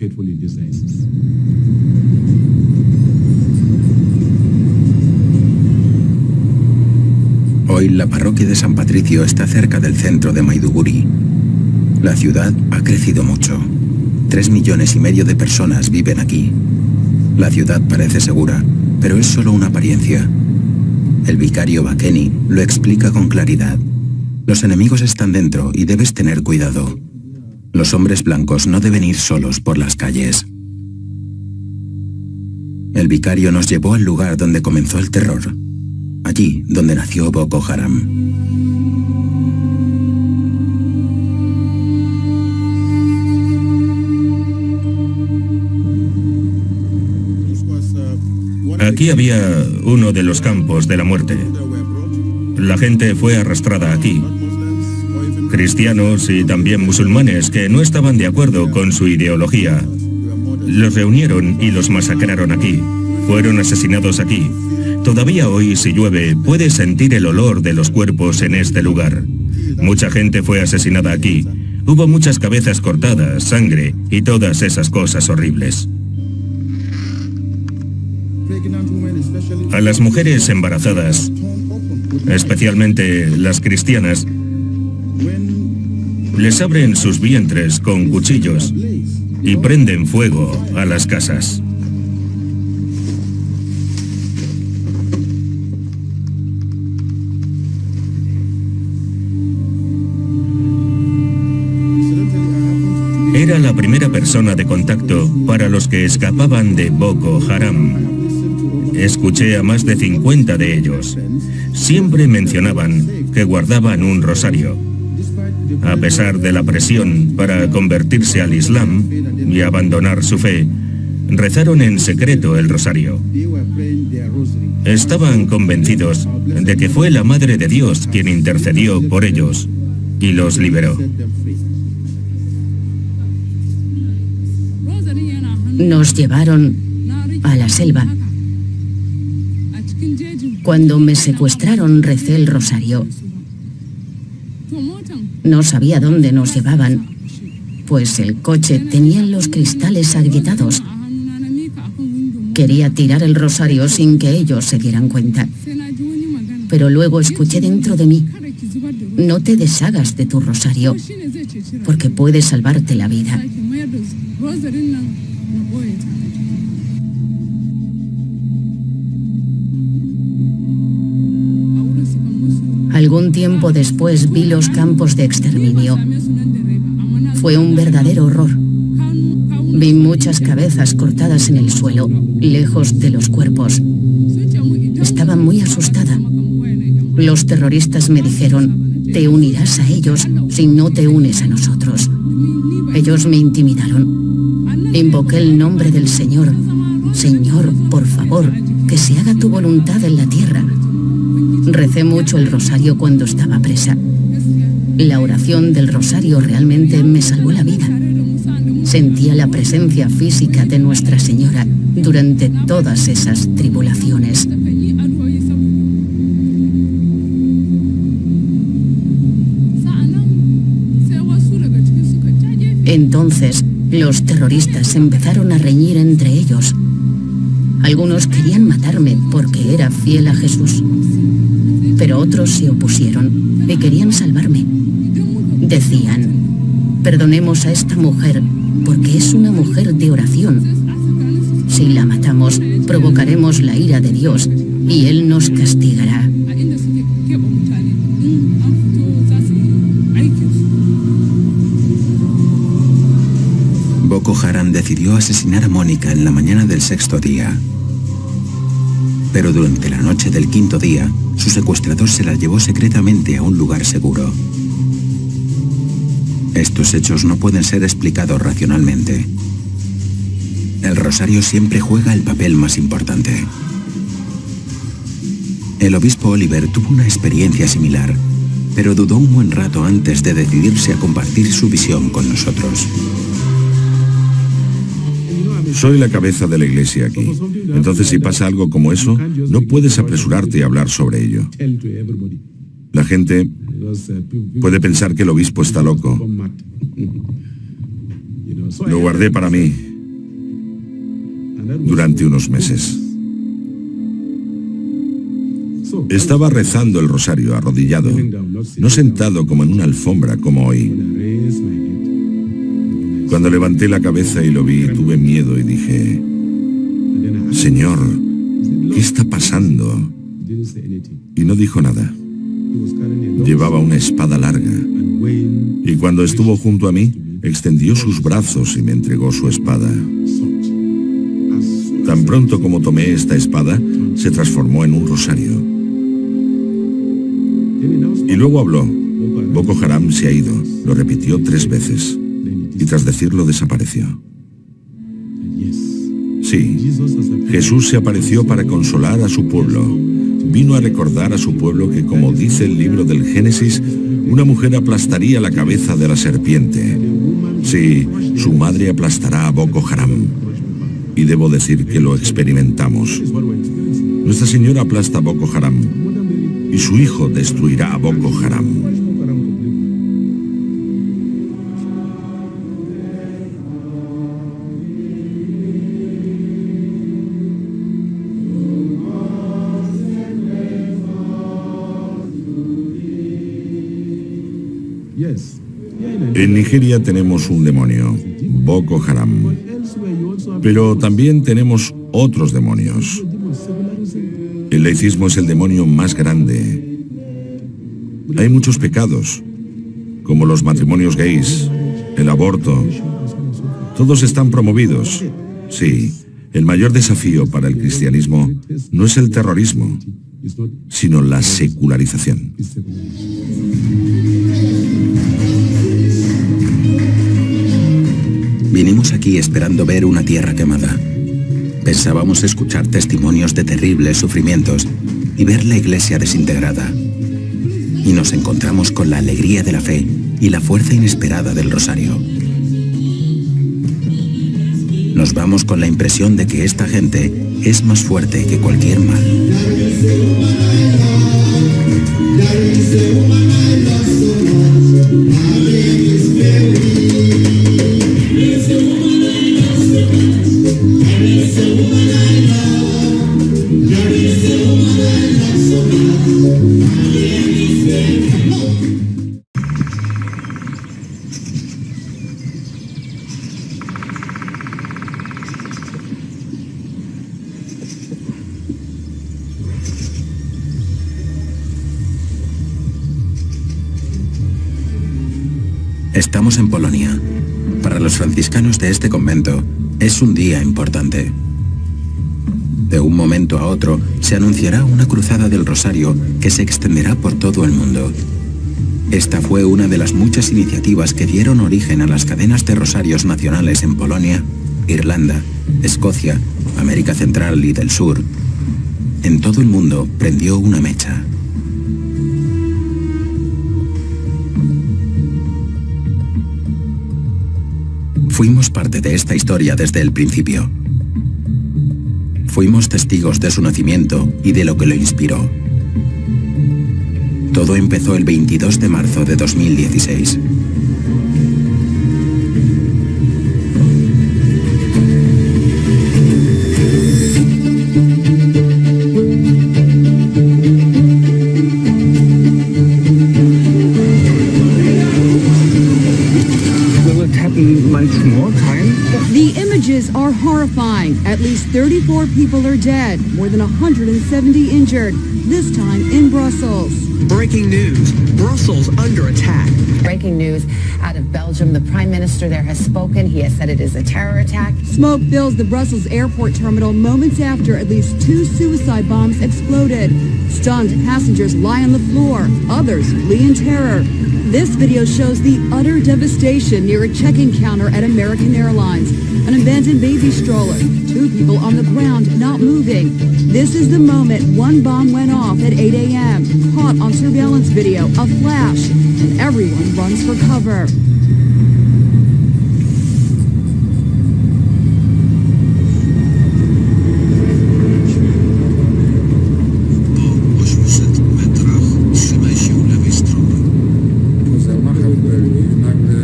Hoy la parroquia de San Patricio está cerca del centro de Maiduguri. La ciudad ha crecido mucho. 3,5 millones de personas viven aquí. La ciudad parece segura, pero es solo una apariencia. El vicario Bakeni lo explica con claridad. Los enemigos están dentro y debes tener cuidado. Los hombres blancos no deben ir solos por las calles. El vicario nos llevó al lugar donde comenzó el terror. Allí donde nació Boko Haram. Aquí había uno de los campos de la muerte. La gente fue arrastrada aquí. Cristianos y también musulmanes que no estaban de acuerdo con su ideología. Los reunieron y los masacraron aquí. Fueron asesinados aquí. Todavía hoy, si llueve, puedes sentir el olor de los cuerpos en este lugar. Mucha gente fue asesinada aquí. Hubo muchas cabezas cortadas, sangre y todas esas cosas horribles. A las mujeres embarazadas, especialmente las cristianas, les abren sus vientres con cuchillos y prenden fuego a las casas. Era la primera persona de contacto para los que escapaban de Boko Haram. Escuché a más de 50 de ellos. Siempre mencionaban que guardaban un rosario. A pesar de la presión para convertirse al Islam y abandonar su fe, rezaron en secreto el rosario. Estaban convencidos de que fue la Madre de Dios quien intercedió por ellos y los liberó. Nos llevaron a la selva. Cuando me secuestraron, recé el rosario. No sabía dónde nos llevaban. pues el coche tenía los cristales agrietados. Quería tirar el rosario sin que ellos se dieran cuenta. Pero luego escuché dentro de mí: no te deshagas de tu rosario, porque puede salvarte la vida. Algún tiempo después vi los campos de exterminio. Fue un verdadero horror. Vi muchas cabezas cortadas en el suelo, lejos de los cuerpos. Estaba muy asustada. Los terroristas me dijeron: te unirás a ellos si no te unes a nosotros. Ellos me intimidaron. Invoqué el nombre del Señor. Señor, por favor, que se haga tu voluntad en la tierra. Recé mucho el rosario cuando estaba presa. La oración del rosario realmente me salvó la vida. Sentía la presencia física de Nuestra Señora durante todas esas tribulaciones. Entonces, los terroristas empezaron a reñir entre ellos. Algunos querían matarme porque era fiel a Jesús, pero otros se opusieron y querían salvarme. Decían: perdonemos a esta mujer porque es una mujer de oración. Si la matamos, provocaremos la ira de Dios y Él nos castigará. Boko Haram decidió asesinar a Mónica en la mañana del 6º día. Pero durante la noche del 5º día, su secuestrador se la llevó secretamente a un lugar seguro. Estos hechos no pueden ser explicados racionalmente. El rosario siempre juega el papel más importante. El obispo Oliver tuvo una experiencia similar, pero dudó un buen rato antes de decidirse a compartir su visión con nosotros. Soy la cabeza de la iglesia aquí. Entonces, si pasa algo como eso, no puedes apresurarte a hablar sobre ello. La gente puede pensar que el obispo está loco. Lo guardé para mí durante unos meses. Estaba rezando el rosario arrodillado, no sentado como en una alfombra como hoy. Cuando levanté la cabeza y lo vi, tuve miedo y dije: Señor, ¿qué está pasando? Y no dijo nada. Llevaba una espada larga. Y cuando estuvo junto a mí, extendió sus brazos y me entregó su espada. Tan pronto como tomé esta espada, se transformó en un rosario. Y luego habló. Boko Haram se ha ido. Lo repitió 3 veces. Y tras decirlo desapareció. Sí, Jesús se apareció para consolar a su pueblo. Vino a recordar a su pueblo que, como dice el libro del Génesis, una mujer aplastaría la cabeza de la serpiente. Sí, su madre aplastará a Boko Haram. Y debo decir que lo experimentamos. Nuestra Señora aplasta a Boko Haram. Y su hijo destruirá a Boko Haram. En Nigeria tenemos un demonio, Boko Haram. Pero también tenemos otros demonios. El laicismo es el demonio más grande. Hay muchos pecados, como los matrimonios gays, el aborto. Todos están promovidos. Sí, el mayor desafío para el cristianismo no es el terrorismo, sino la secularización. Vinimos aquí esperando ver una tierra quemada. Pensábamos escuchar testimonios de terribles sufrimientos y ver la iglesia desintegrada. Y nos encontramos con la alegría de la fe y la fuerza inesperada del rosario. Nos vamos con la impresión de que esta gente es más fuerte que cualquier mal. Estamos en Polonia. Para los franciscanos de este convento, es un día importante. De un momento a otro, se anunciará una cruzada del Rosario que se extenderá por todo el mundo. Esta fue una de las muchas iniciativas que dieron origen a las cadenas de rosarios nacionales en Polonia, Irlanda, Escocia, América Central y del Sur. En todo el mundo prendió una mecha. Fuimos parte de esta historia desde el principio. Fuimos testigos de su nacimiento y de lo que lo inspiró. Todo empezó el 22 de marzo de 2016. The images are horrifying. At least 34 people are dead, more than 170 injured, this time in Brussels. Breaking news, Brussels under attack. Breaking news out of Belgium. The Prime Minister there has spoken. He has said it is a terror attack. Smoke fills the Brussels airport terminal moments after at least 2 suicide bombs exploded. Stunned passengers lie on the floor. Others flee in terror. This video shows the utter devastation near a check-in counter at American Airlines. An abandoned baby stroller, 2 people on the ground not moving. This is the moment one bomb went off at 8 a.m. Caught on surveillance video, a flash, and everyone runs for cover.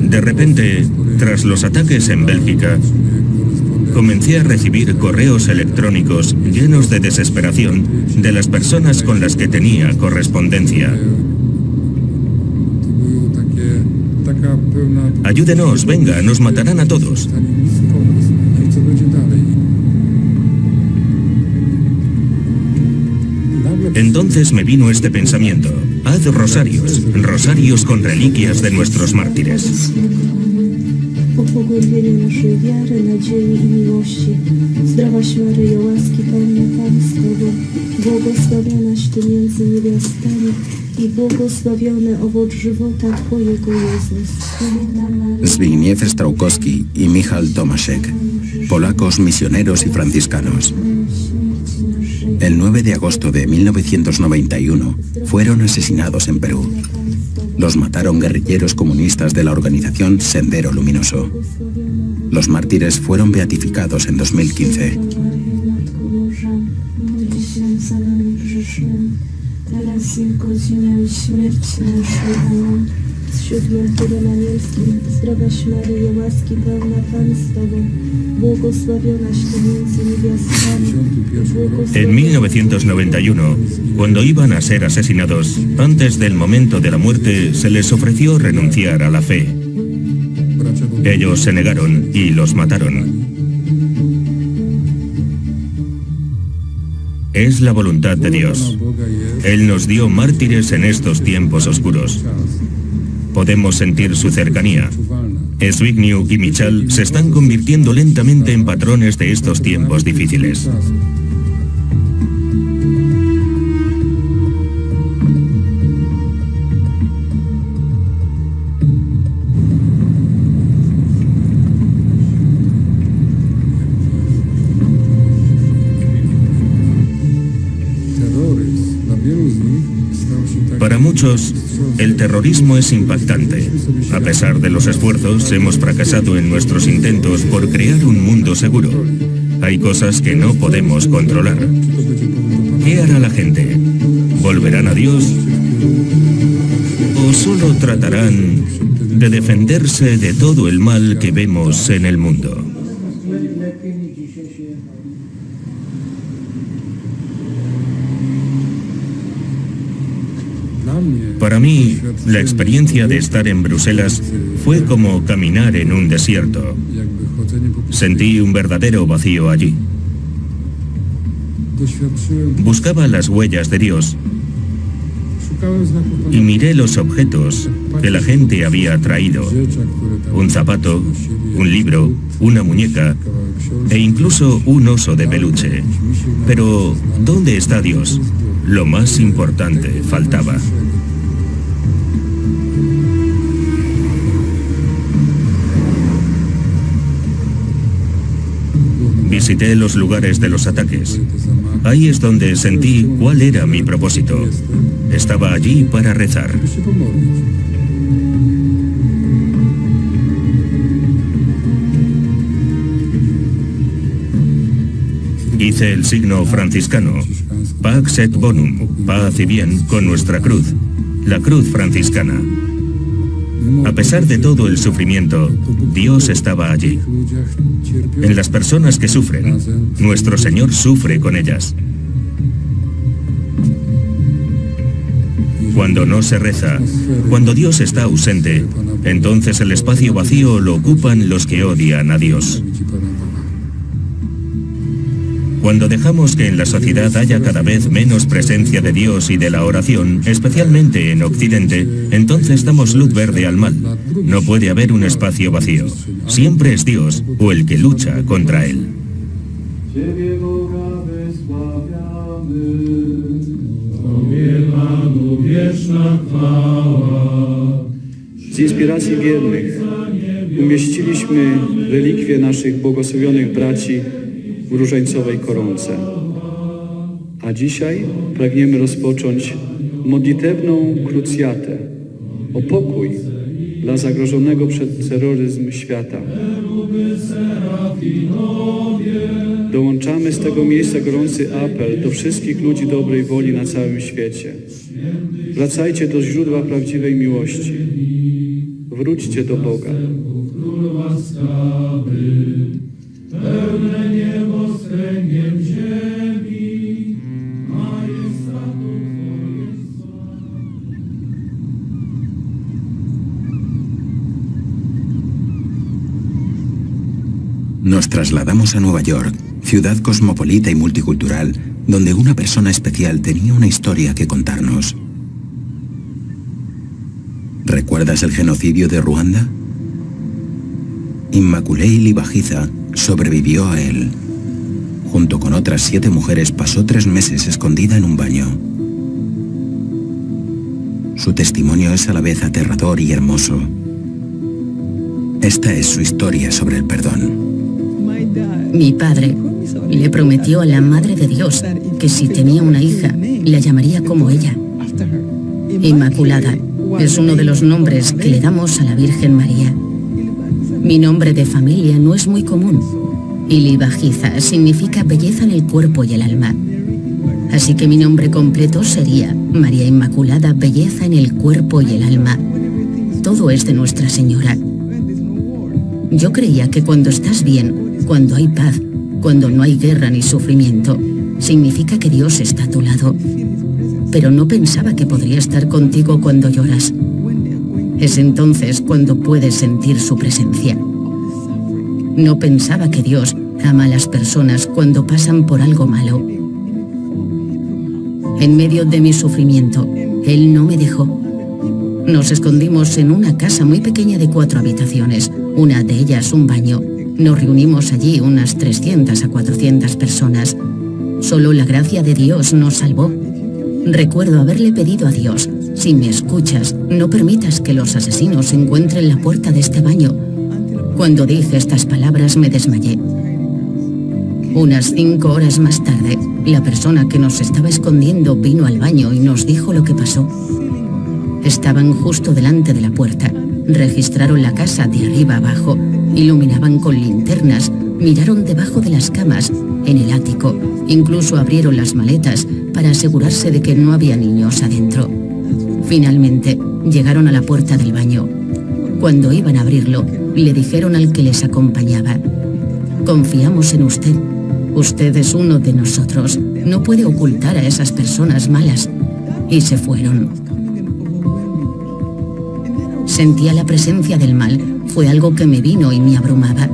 De repente, tras los ataques en Bélgica, comencé a recibir correos electrónicos llenos de desesperación de las personas con las que tenía correspondencia. Ayúdenos, venga, nos matarán a todos. Entonces me vino este pensamiento: haz rosarios, rosarios con reliquias de nuestros mártires. O pogłębienie naszej wiary, nadziei i miłości. Zdrowaś Maryjo, łaski pełna Pan z Tobą, błogosławionaś Ty między niewiastami i błogosławiony owoc żywota Twojego Jezus. Zbigniew Strałkowski y Michał Tomaszek, polacos misioneros y franciscanos. El 9 de agosto de 1991 fueron asesinados en Perú. Los mataron guerrilleros comunistas de la organización Sendero Luminoso. Los mártires fueron beatificados en 2015. En 1991, cuando iban a ser asesinados, antes del momento de la muerte se les ofreció renunciar a la fe. Ellos se negaron y los mataron. Es la voluntad de Dios. Él nos dio mártires en estos tiempos oscuros. Podemos sentir su cercanía. Zbigniew y Michal se están convirtiendo lentamente en patrones de estos tiempos difíciles. Para muchos, el terrorismo es impactante. A pesar de los esfuerzos, hemos fracasado en nuestros intentos por crear un mundo seguro. Hay cosas que no podemos controlar. ¿Qué hará la gente? ¿Volverán a Dios? ¿O solo tratarán de defenderse de todo el mal que vemos en el mundo? Para mí, la experiencia de estar en Bruselas fue como caminar en un desierto. Sentí un verdadero vacío allí. Buscaba las huellas de Dios y miré los objetos que la gente había traído. Un zapato, un libro, una muñeca e incluso un oso de peluche. Pero, ¿dónde está Dios? Lo más importante faltaba. Visité los lugares de los ataques. Ahí es donde sentí cuál era mi propósito. Estaba allí para rezar. Hice el signo franciscano, Pax et Bonum, paz y bien, con nuestra cruz, la cruz franciscana. A pesar de todo el sufrimiento, Dios estaba allí. En las personas que sufren, nuestro Señor sufre con ellas. Cuando no se reza, cuando Dios está ausente, entonces el espacio vacío lo ocupan los que odian a Dios. Cuando dejamos que en la sociedad haya cada vez menos presencia de Dios y de la oración, especialmente en Occidente, entonces damos luz verde al mal. No puede haber un espacio vacío. Siempre es Dios o el que lucha contra él. Z inspiracji wiernych umieściliśmy relikwie naszych błogosławionych braci w różańcowej koronce. A dzisiaj pragniemy rozpocząć modlitewną krucjatę o pokój dla zagrożonego przez terroryzm świata. Dołączamy z tego miejsca gorący apel do wszystkich ludzi dobrej woli na całym świecie. Wracajcie do źródła prawdziwej miłości. Wróćcie do Boga. Pełne niebo wstręgiem ziemi, majestatu Nos trasladamos a Nueva York, ciudad cosmopolita y multicultural, donde una persona especial tenía una historia que contarnos. ¿Recuerdas el genocidio de Ruanda? Immaculée Ilibagiza sobrevivió a él. Junto con otras 7 mujeres pasó 3 meses escondida en un baño. Su testimonio es a la vez aterrador y hermoso. Esta es su historia sobre el perdón. Mi padre le prometió a la Madre de Dios que si tenía una hija, la llamaría como ella. Inmaculada es uno de los nombres que le damos a la Virgen María. Mi nombre de familia no es muy común. Ilibagiza significa belleza en el cuerpo y el alma. Así que mi nombre completo sería María Inmaculada, belleza en el cuerpo y el alma. Todo es de Nuestra Señora. Yo creía que cuando estás bien, cuando hay paz, cuando no hay guerra ni sufrimiento, significa que Dios está a tu lado. Pero no pensaba que podría estar contigo cuando lloras. Es entonces cuando puedes sentir su presencia. No pensaba que Dios ama a las personas cuando pasan por algo malo. En medio de mi sufrimiento, Él no me dejó. Nos escondimos en una casa muy pequeña de 4 habitaciones, una de ellas un baño. Nos reunimos allí unas 300 a 400 personas. Solo la gracia de Dios nos salvó. Recuerdo haberle pedido a Dios: si me escuchas, no permitas que los asesinos encuentren la puerta de este baño. Cuando dije estas palabras me desmayé. Unas 5 horas más tarde, la persona que nos estaba escondiendo vino al baño y nos dijo lo que pasó. Estaban justo delante de la puerta, registraron la casa de arriba abajo, iluminaban con linternas, miraron debajo de las camas, en el ático, incluso abrieron las maletas para asegurarse de que no había niños adentro. Finalmente, llegaron a la puerta del baño. Cuando iban a abrirlo, le dijeron al que les acompañaba: confiamos en usted. Usted es uno de nosotros. No puede ocultar a esas personas malas. Y se fueron. Sentía la presencia del mal. Fue algo que me vino y me abrumaba.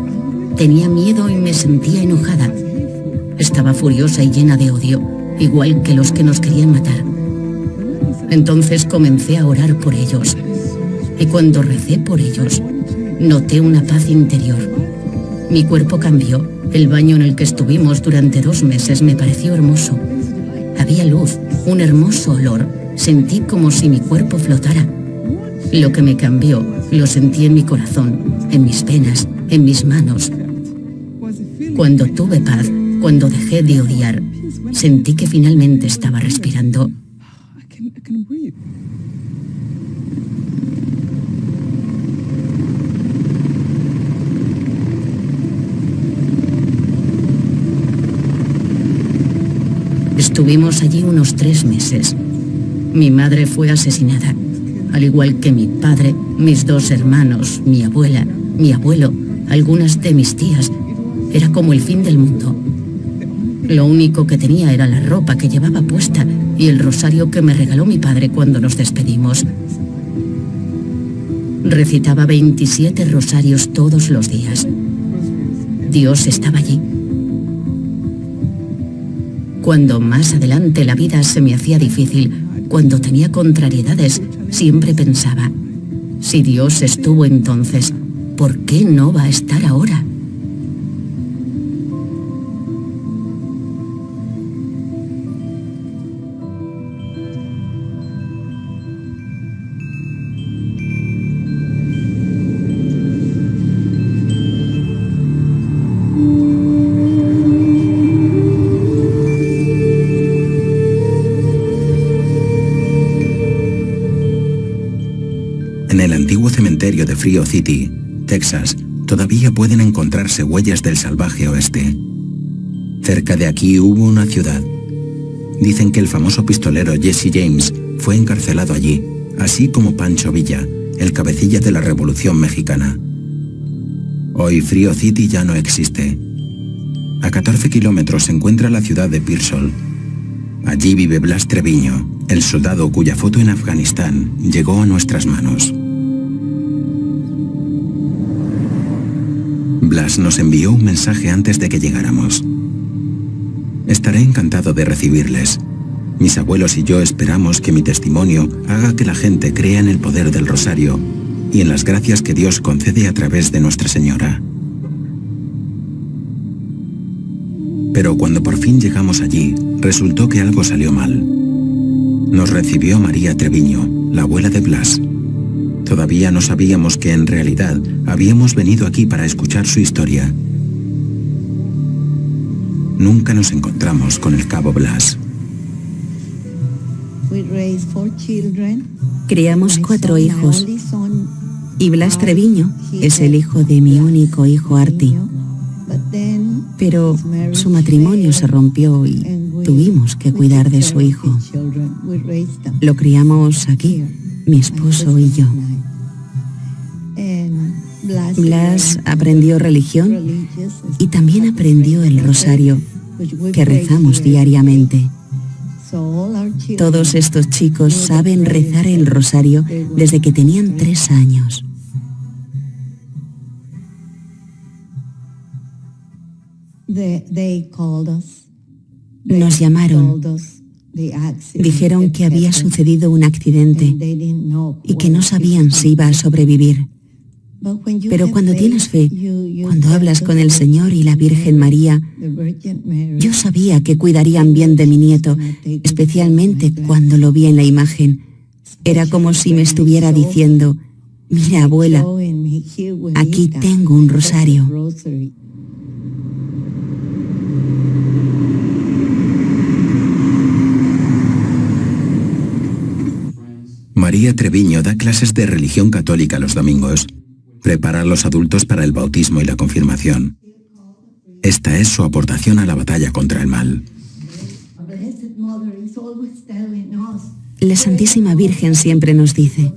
Tenía miedo y me sentía enojada. Estaba furiosa y llena de odio, igual que los que nos querían matar. Entonces comencé a orar por ellos. Y cuando recé por ellos, noté una paz interior. Mi cuerpo cambió. El baño en el que estuvimos durante 2 meses me pareció hermoso. Había luz, un hermoso olor. Sentí como si mi cuerpo flotara. Lo que me cambió, lo sentí en mi corazón, en mis venas, en mis manos. Cuando tuve paz, cuando dejé de odiar, sentí que finalmente estaba respirando. Estuvimos allí unos 3 meses. Mi madre fue asesinada, al igual que mi padre, mis 2 hermanos, mi abuela, mi abuelo, algunas de mis tías. Era como el fin del mundo. Lo único que tenía era la ropa que llevaba puesta y el rosario que me regaló mi padre cuando nos despedimos. Recitaba 27 rosarios todos los días. Dios estaba allí. Cuando más adelante la vida se me hacía difícil, cuando tenía contrariedades, siempre pensaba, si Dios estuvo entonces, ¿por qué no va a estar ahora? En el antiguo cementerio de Frio City, Texas, todavía pueden encontrarse huellas del salvaje oeste. Cerca de aquí hubo una ciudad. Dicen que el famoso pistolero Jesse James fue encarcelado allí, así como Pancho Villa, el cabecilla de la Revolución Mexicana. Hoy Frio City ya no existe. A 14 kilómetros se encuentra la ciudad de Pearsall. Allí vive Blas Treviño, el soldado cuya foto en Afganistán llegó a nuestras manos. Blas nos envió un mensaje antes de que llegáramos. Estaré encantado de recibirles. Mis abuelos y yo esperamos que mi testimonio haga que la gente crea en el poder del rosario y en las gracias que Dios concede a través de Nuestra Señora. Pero cuando por fin llegamos allí, resultó que algo salió mal. Nos recibió María Treviño, la abuela de Blas. Todavía no sabíamos que en realidad habíamos venido aquí para escuchar su historia. Nunca nos encontramos con el cabo Blas. Criamos 4 hijos y Blas Treviño es el hijo de mi único hijo Arti. Pero su matrimonio se rompió y tuvimos que cuidar de su hijo. Lo criamos aquí, mi esposo y yo. Blas aprendió religión y también aprendió el rosario, que rezamos diariamente. Todos estos chicos saben rezar el rosario desde que tenían 3 años. Nos llamaron. Dijeron que había sucedido un accidente y que no sabían si iba a sobrevivir. Pero cuando tienes fe, cuando hablas con el Señor y la Virgen María, yo sabía que cuidarían bien de mi nieto, especialmente cuando lo vi en la imagen. Era como si me estuviera diciendo, mira abuela, aquí tengo un rosario. María Treviño da clases de religión católica los domingos. Prepara a los adultos para el bautismo y la confirmación. Esta es su aportación a la batalla contra el mal. La Santísima Virgen siempre nos dice,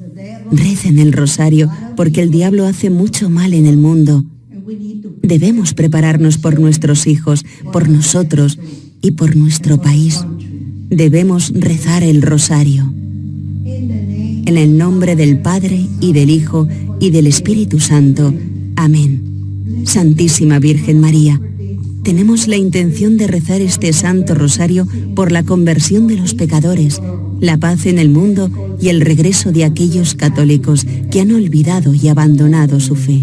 recen el rosario porque el diablo hace mucho mal en el mundo. Debemos prepararnos por nuestros hijos, por nosotros y por nuestro país. Debemos rezar el rosario. En el nombre del Padre, y del Hijo, y del Espíritu Santo. Amén. Santísima Virgen María, tenemos la intención de rezar este Santo Rosario por la conversión de los pecadores, la paz en el mundo y el regreso de aquellos católicos que han olvidado y abandonado su fe.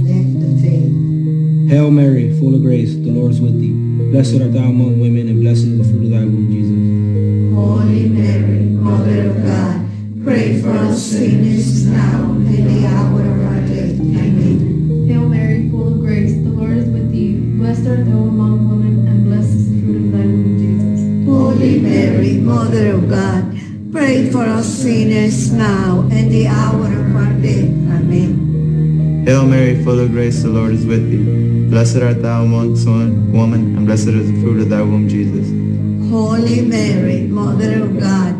Hail Mary, full of grace, the Lord is with thee. Blessed art thou among women, and blessed is the fruit of thy womb, Jesus. Holy Mary, Mother of God, pray for us sinners now and in the hour of our death. Amen. Hail Mary, full of grace, the Lord is with thee. Blessed art thou among women, and blessed is the fruit of thy womb, Jesus. Holy Mary, Mother of God, pray for us sinners now and the hour of our death. Amen. Hail Mary, full of grace, the Lord is with thee. Blessed art thou amongst women, and blessed is the fruit of thy womb, Jesus. Holy Mary, Mother of God,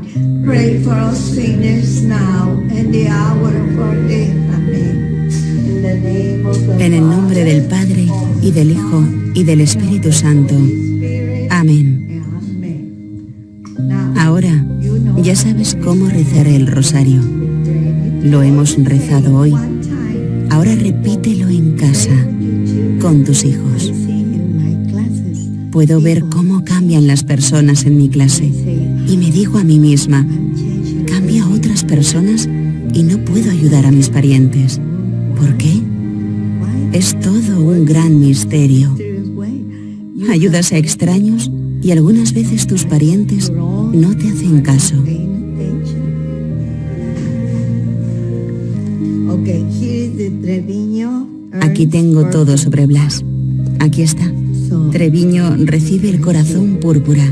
pray for us sinners now and the hour of our death. Amén. In the name of the En el nombre del Padre, y del Hijo, y del Espíritu Santo. Amén. Ahora, ya sabes cómo rezar el rosario. Lo hemos rezado hoy. Ahora repítelo en casa, con tus hijos. Puedo ver cómo cambian las personas en mi clase y me digo a mí misma, cambia a otras personas y no puedo ayudar a mis parientes. ¿Por qué? Es todo un gran misterio. Ayudas a extraños y algunas veces tus parientes no te hacen caso. Aquí tengo todo sobre Blas. Aquí está. Treviño recibe el corazón púrpura.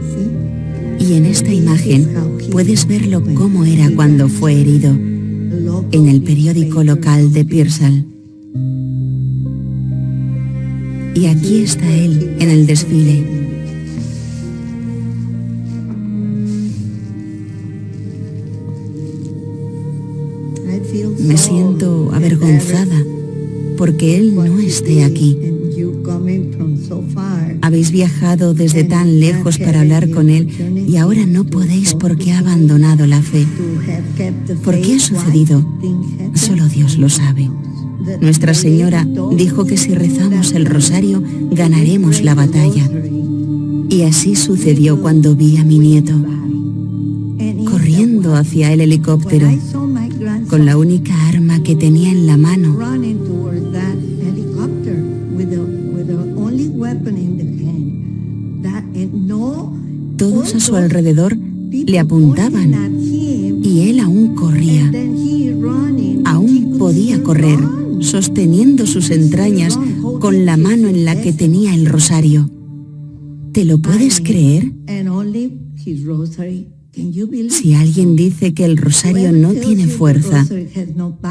Y en esta imagen puedes verlo cómo era cuando fue herido en el periódico local de Pearsall. Y aquí está él en el desfile. Me siento avergonzada porque él no esté aquí. Habéis viajado desde tan lejos para hablar con él y ahora no podéis porque ha abandonado la fe. ¿Por qué ha sucedido? Solo Dios lo sabe. Nuestra Señora dijo que si rezamos el rosario ganaremos la batalla. Y así sucedió cuando vi a mi nieto corriendo hacia el helicóptero con la única arma que tenía en la mano. Todos a su alrededor le apuntaban y él aún corría. Aún podía correr, sosteniendo sus entrañas con la mano en la que tenía el rosario. ¿Te lo puedes creer? Si alguien dice que el rosario no tiene fuerza,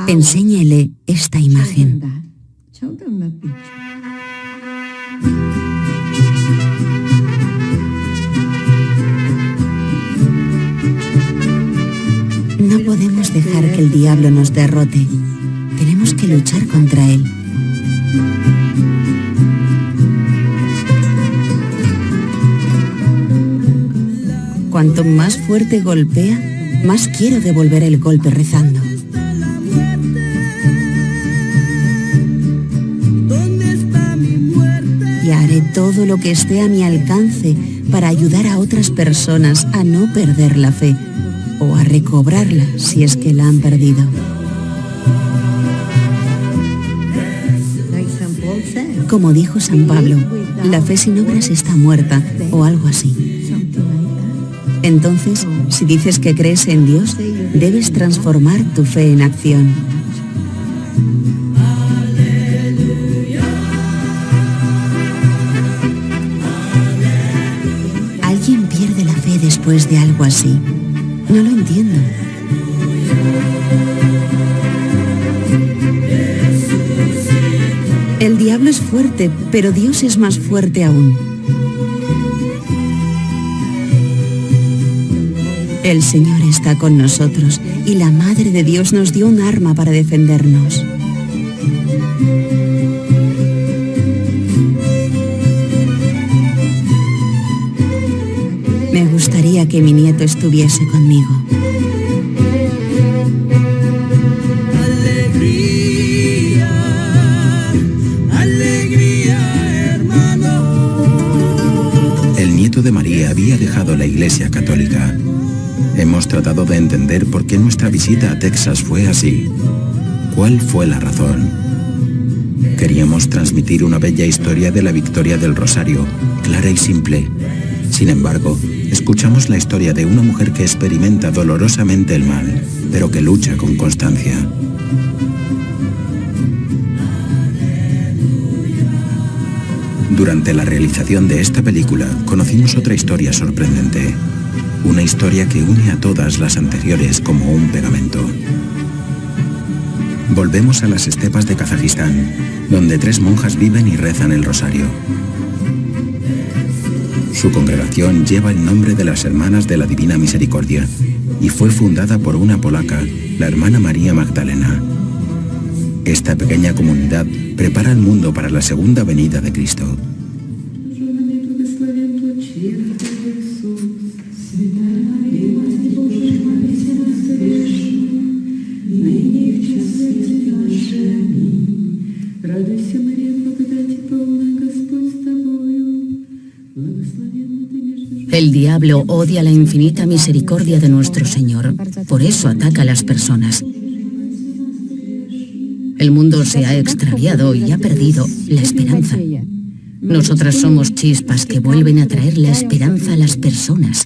enséñele esta imagen. No podemos dejar que el diablo nos derrote. Tenemos que luchar contra él. Cuanto más fuerte golpea, más quiero devolver el golpe rezando. Y haré todo lo que esté a mi alcance para ayudar a otras personas a no perder la fe o a recobrarla si es que la han perdido. Como dijo San Pablo, la fe sin obras está muerta o algo así. Entonces, si dices que crees en Dios, debes transformar tu fe en acción. ¿Alguien pierde la fe después de algo así? No lo entiendo. El diablo es fuerte, pero Dios es más fuerte aún. El Señor está con nosotros y la Madre de Dios nos dio un arma para defendernos. Me gustaría que mi nieto estuviese conmigo. de María había dejado la Iglesia Católica. Hemos tratado de entender por qué nuestra visita a Texas fue así. ¿Cuál fue la razón? Queríamos transmitir una bella historia de la victoria del Rosario, clara y simple. Sin embargo, escuchamos la historia de una mujer que experimenta dolorosamente el mal, pero que lucha con constancia. Durante la realización de esta película, conocimos otra historia sorprendente. Una historia que une a todas las anteriores como un pegamento. Volvemos a las estepas de Kazajistán, donde 3 monjas viven y rezan el rosario. Su congregación lleva el nombre de las Hermanas de la Divina Misericordia y fue fundada por una polaca, la hermana María Magdalena. Esta pequeña comunidad prepara al mundo para la segunda venida de Cristo. El diablo odia la infinita misericordia de nuestro Señor, por eso ataca a las personas. El mundo se ha extraviado y ha perdido la esperanza. Nosotras somos chispas que vuelven a traer la esperanza a las personas.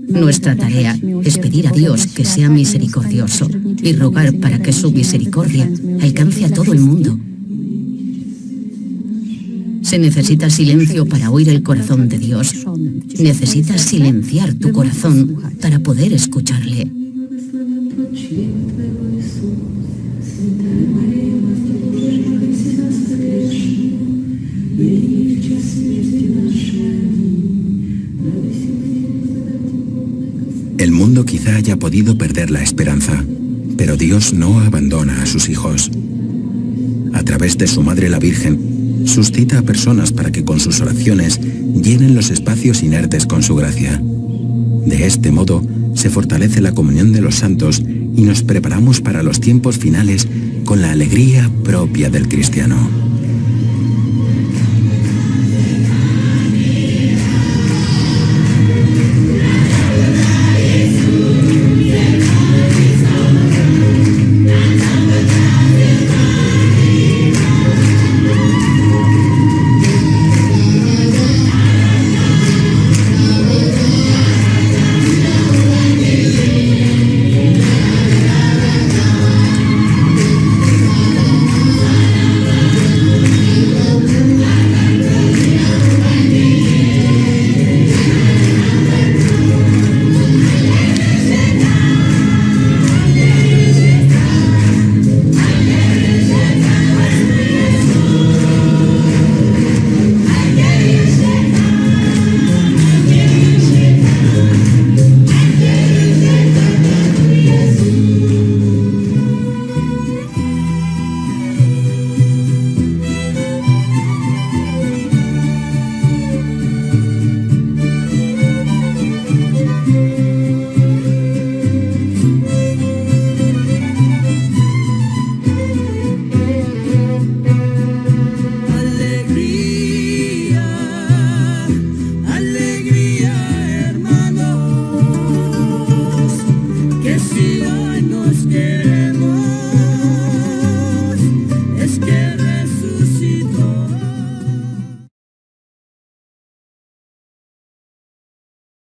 Nuestra tarea es pedir a Dios que sea misericordioso y rogar para que su misericordia alcance a todo el mundo. Se necesita silencio para oír el corazón de Dios. Necesitas silenciar tu corazón para poder escucharle. El mundo quizá haya podido perder la esperanza, pero Dios no abandona a sus hijos. A través de su Madre la Virgen, suscita a personas para que con sus oraciones llenen los espacios inertes con su gracia. De este modo, se fortalece la comunión de los santos y nos preparamos para los tiempos finales con la alegría propia del cristiano.